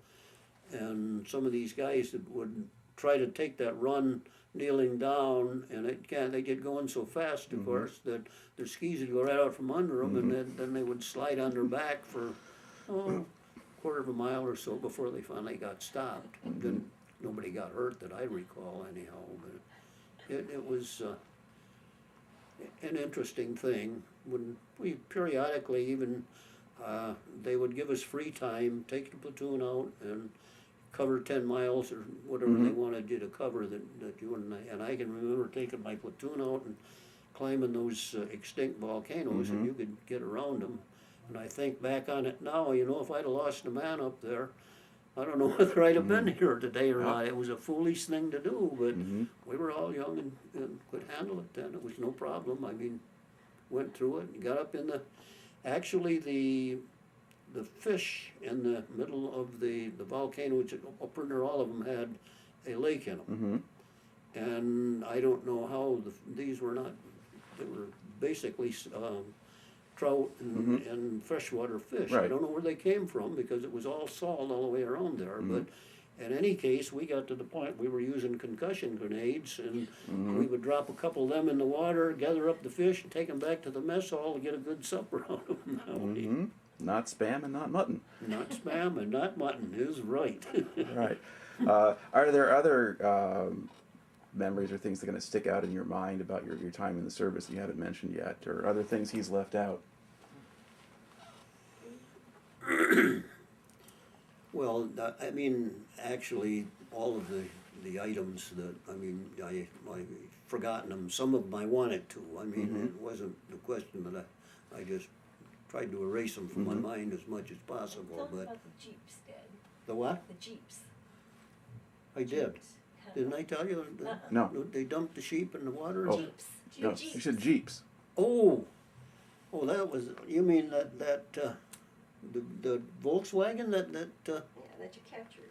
Speaker 2: and some of these guys that would try to take that run kneeling down, and they get going so fast, of course, that their skis would go right out from under them, and then they would slide on their back for quarter of a mile or so before they finally got stopped. Nobody got hurt that I recall anyhow, but it was an interesting thing. When we periodically even, they would give us free time, take the platoon out and cover 10 miles or whatever they wanted you to cover that you wouldn't. And I can remember taking my platoon out and climbing those extinct volcanoes, and you could get around them. And I think back on it now, you know, if I'd have lost a man up there, I don't know whether I'd have been here today or not. It was a foolish thing to do, but we were all young and could handle it then. It was no problem. I mean, went through it and got up in actually the fish in the middle of the volcano, which up under all of them had a lake in them. And I don't know how these were not, they were basically trout and freshwater fish.
Speaker 1: Right.
Speaker 2: I don't know where they came from because it was all salt all the way around there. But in any case, we got to the point we were using concussion grenades, and we would drop a couple of them in the water, gather up the fish, and take them back to the mess hall to get a good supper out of them that way.
Speaker 1: Not spam and not mutton.
Speaker 2: Not spam and not mutton is right.
Speaker 1: Right. Are there other memories or things that are going to stick out in your mind about your time in the service that you haven't mentioned yet, or other things he's left out?
Speaker 2: Well, I mean, actually, all of the items that, I mean, I've forgotten them. Some of them I wanted to. I mean, it wasn't the question that I just tried to erase them from my mind as much as possible,
Speaker 3: Tell me
Speaker 2: but
Speaker 3: about the Jeeps, Dad.
Speaker 2: the what?
Speaker 3: The Jeeps.
Speaker 2: I did.
Speaker 3: Jeeps.
Speaker 2: Didn't I tell you? that
Speaker 1: No.
Speaker 2: They dumped the sheep in the water?
Speaker 1: Oh.
Speaker 3: Jeeps.
Speaker 1: No,
Speaker 3: Jeeps.
Speaker 1: you said Jeeps.
Speaker 2: Oh, that was, you mean the Volkswagen
Speaker 3: Yeah, that you captured.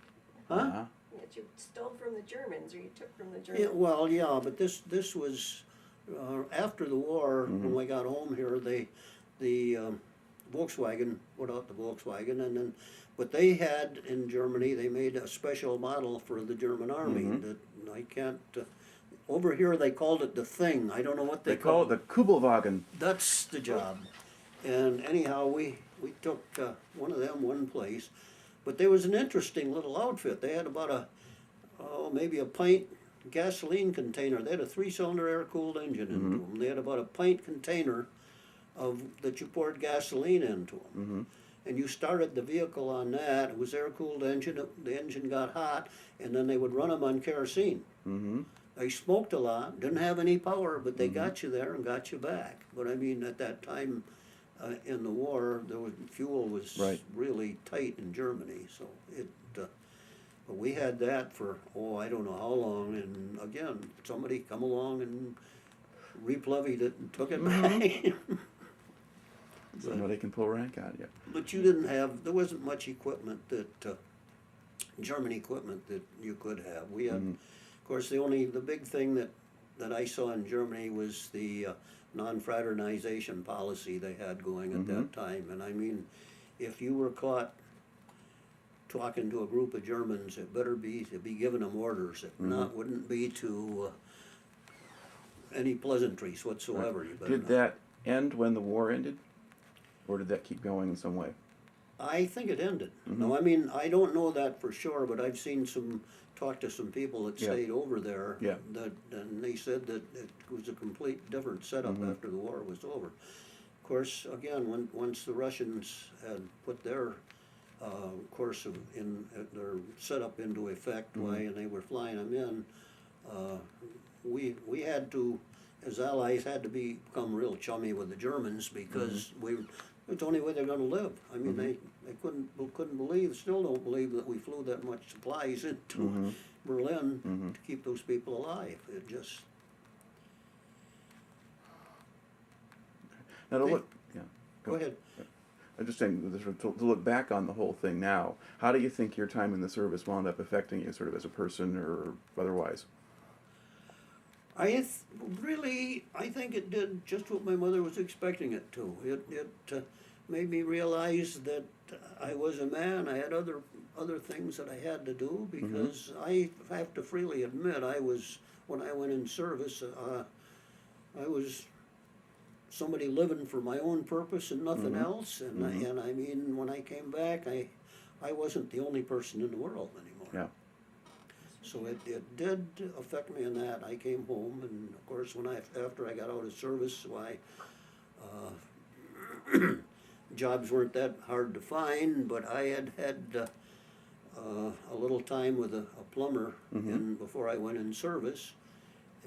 Speaker 2: huh?
Speaker 1: Uh-huh.
Speaker 3: That you stole from the Germans, or you took from the
Speaker 2: Yeah,
Speaker 3: Germans.
Speaker 2: well, yeah, but this was, after the war,
Speaker 1: Mm-hmm.
Speaker 2: when we got home here, the Volkswagen, put out the Volkswagen, and then, but they had, in Germany, they made a special model for the German army
Speaker 1: Mm-hmm.
Speaker 2: that I can't, over here they called it the Thing, I don't know what
Speaker 1: They call it the Kubelwagen.
Speaker 2: That's the job. And anyhow, we took one of them one place, but there was an interesting little outfit. They had about maybe a pint gasoline container. They had a 3-cylinder air-cooled engine into them. They had about a pint container that you poured gasoline into them. And you started the vehicle on that. It was air-cooled engine. The engine got hot, and then they would run them on kerosene. They smoked a lot, didn't have any power, but they got you there and got you back. But I mean, at that time in the war, fuel was
Speaker 1: Right.
Speaker 2: really tight in Germany, so but we had that for, I don't know how long, and again, somebody come along and replevied it and took it back.
Speaker 1: Somebody can pull rank on you.
Speaker 2: But there wasn't much equipment German equipment that you could have. We had, of course, the big thing that I saw in Germany was the non-fraternization policy they had going at that time. And I mean, if you were caught talking to a group of Germans, it better be to be giving them orders. If not, wouldn't be to any pleasantries whatsoever. You better
Speaker 1: Did
Speaker 2: not.
Speaker 1: that end when the war ended? Or did that keep going in some way?
Speaker 2: I think it ended. No, I mean, I don't know that for sure, but I've seen talked to some people that
Speaker 1: Yeah.
Speaker 2: stayed over there.
Speaker 1: Yeah.
Speaker 2: And they said that it was a complete different setup after the war was over. Of course, again, once the Russians had put their course their setup into effect, and they were flying them in, we had to, as allies, had to become real chummy with the Germans because it's the only way they're going to live. I mean, they couldn't believe, still don't believe that we flew that much supplies into Berlin to keep those people alive. It just.
Speaker 1: Now to
Speaker 2: Hey.
Speaker 1: look,
Speaker 2: Go ahead.
Speaker 1: I'm just saying, to look back on the whole thing now, how do you think your time in the service wound up affecting you, sort of as a person or otherwise?
Speaker 2: I think it did just what my mother was expecting it to. It made me realize that I was a man. I had other things that I had to do because I have to freely admit when I went in service, I was somebody living for my own purpose and nothing else. And I mean, when I came back, I wasn't the only person in the world anymore.
Speaker 1: Yeah.
Speaker 2: So it did affect me in that. I came home, and of course, after I got out of service, jobs weren't that hard to find. But I had a little time with a plumber before I went in service,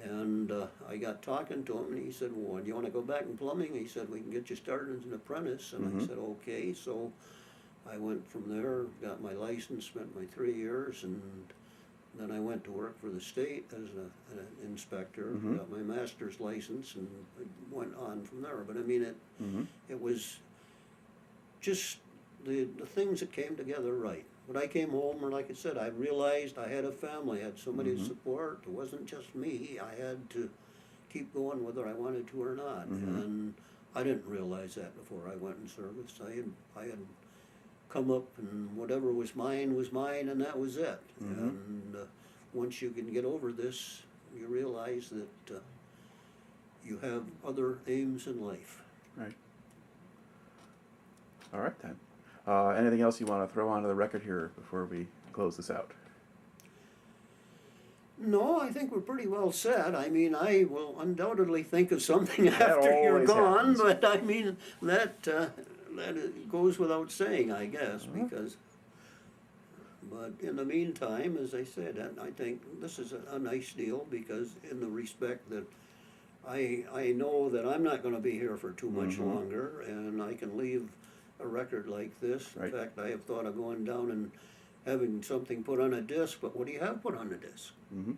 Speaker 2: and I got talking to him, and he said, "Well, do you want to go back in plumbing?" He said, "We can get you started as an apprentice." And I said, "Okay." So I went from there, got my license, spent my 3 years, and then I went to work for the state as an inspector, got my master's license, and went on from there. But I mean, it was just the things that came together right. When I came home, or like I said, I realized I had a family, I had somebody to support. It wasn't just me. I had to keep going whether I wanted to or not. And I didn't realize that before I went in service. I had come up, and whatever was mine, and that was it. And once you can get over this, you realize that you have other aims in life.
Speaker 1: Right. All right, then. Anything else you want to throw onto the record here before we close this out?
Speaker 2: No, I think we're pretty well set. I mean, I will undoubtedly think of something after you're
Speaker 1: always
Speaker 2: gone,
Speaker 1: happens.
Speaker 2: but I mean, that goes without saying, I guess, because. But in the meantime, as I said, I think this is a nice deal because in the respect that I know that I'm not gonna be here for too much
Speaker 1: Mhm.
Speaker 2: longer, and I can leave a record like this.
Speaker 1: Right.
Speaker 2: In fact, I have thought of going down and having something put on a disc, but what do you have put on the disc?
Speaker 1: Hmm.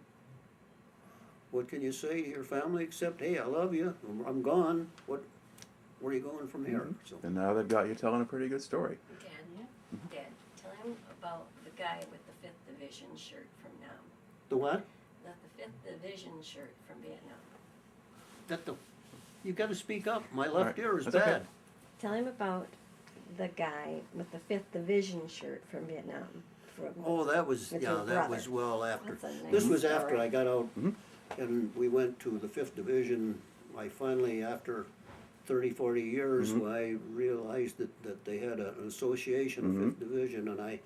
Speaker 2: What can you say to your family except, hey, I love you, I'm gone, where are you going from here? So,
Speaker 1: And now they've got you telling a pretty good story.
Speaker 3: Dad, tell him about the guy with the 5th Division shirt from Nam.
Speaker 2: the what?
Speaker 3: The 5th Division shirt from Vietnam.
Speaker 2: You gotta speak up, my
Speaker 1: All
Speaker 2: left
Speaker 1: right,
Speaker 2: ear is
Speaker 1: that's okay.
Speaker 2: bad.
Speaker 4: Tell him about the guy with the 5th Division shirt from Vietnam.
Speaker 2: Oh, that was,
Speaker 4: With
Speaker 2: yeah,
Speaker 4: your
Speaker 2: that was
Speaker 4: brother.
Speaker 2: well after.
Speaker 4: That's a nice
Speaker 2: This was after
Speaker 4: story.
Speaker 2: I got out
Speaker 1: Mhm.
Speaker 2: and we went to the 5th Division. I finally, after 30, 40 years,
Speaker 1: Mhm.
Speaker 2: I realized that they had an association,
Speaker 1: Mhm.
Speaker 2: 5th Division, and I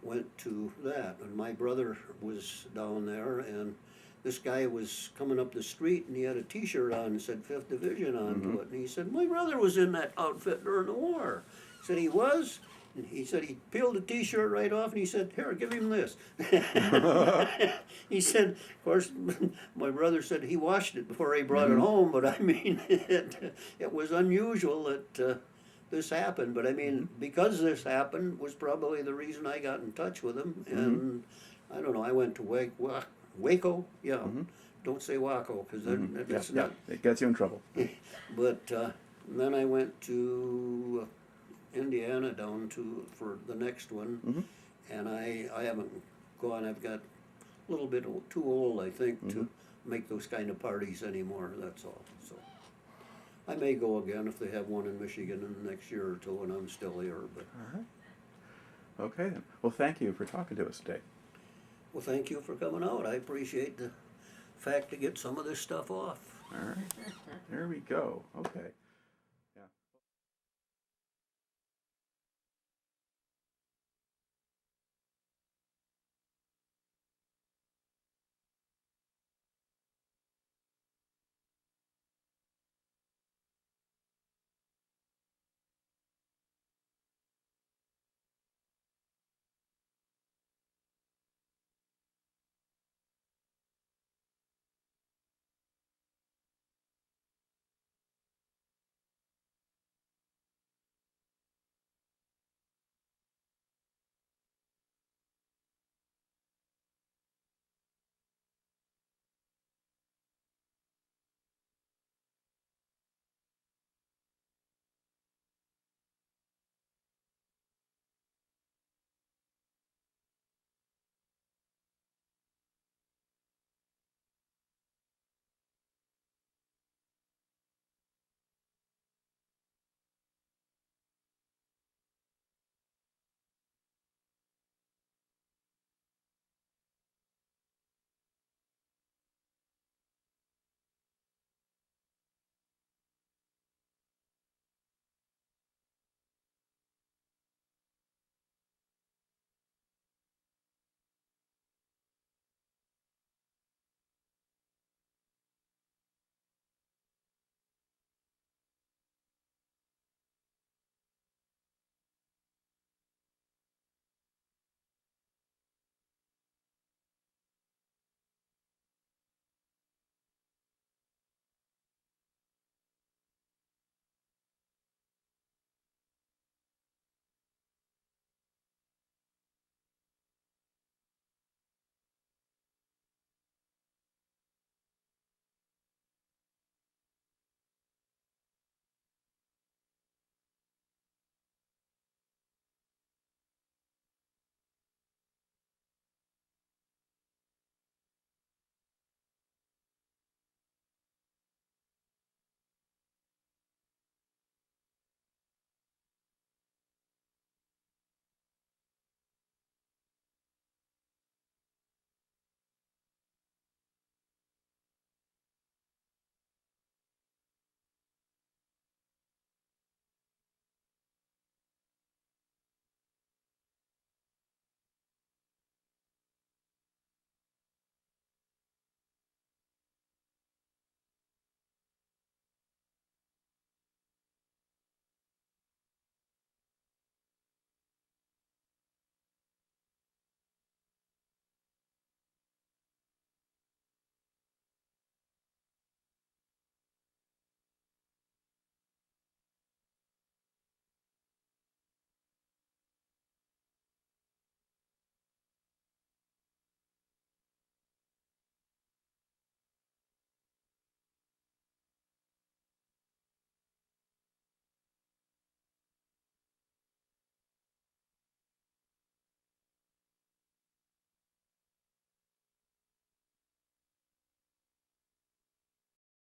Speaker 2: went to that. And my brother was down there, and this guy was coming up the street and he had a T-shirt on and said 5th Division onto
Speaker 1: Mhm.
Speaker 2: it. And he said, my brother was in that outfit during the war. He said he was. And he said he peeled the T-shirt right off and he said, here, give him this. He said, of course, my brother said he washed it before he brought it
Speaker 1: Mhm.
Speaker 2: home, but I mean, it was unusual that this happened. But I mean, because this happened was probably the reason I got in touch with him. And I don't know, I went to Waco, yeah.
Speaker 1: Mhm.
Speaker 2: Don't say Waco, because
Speaker 1: Mhm.
Speaker 2: that's
Speaker 1: Yeah,
Speaker 2: not.
Speaker 1: yeah, it gets you in trouble.
Speaker 2: But then I went to Indiana down for the next one,
Speaker 1: Mhm.
Speaker 2: and I haven't gone. I've got a little bit too old, I think, to make those kind of parties anymore. That's all. So I may go again if they have one in Michigan in the next year or two, and I'm still here. But
Speaker 1: All right. Okay then. Well, thank you for talking to us today.
Speaker 2: well, thank you for coming out. I appreciate the fact to get some of this stuff off.
Speaker 1: All right. There we go. Okay.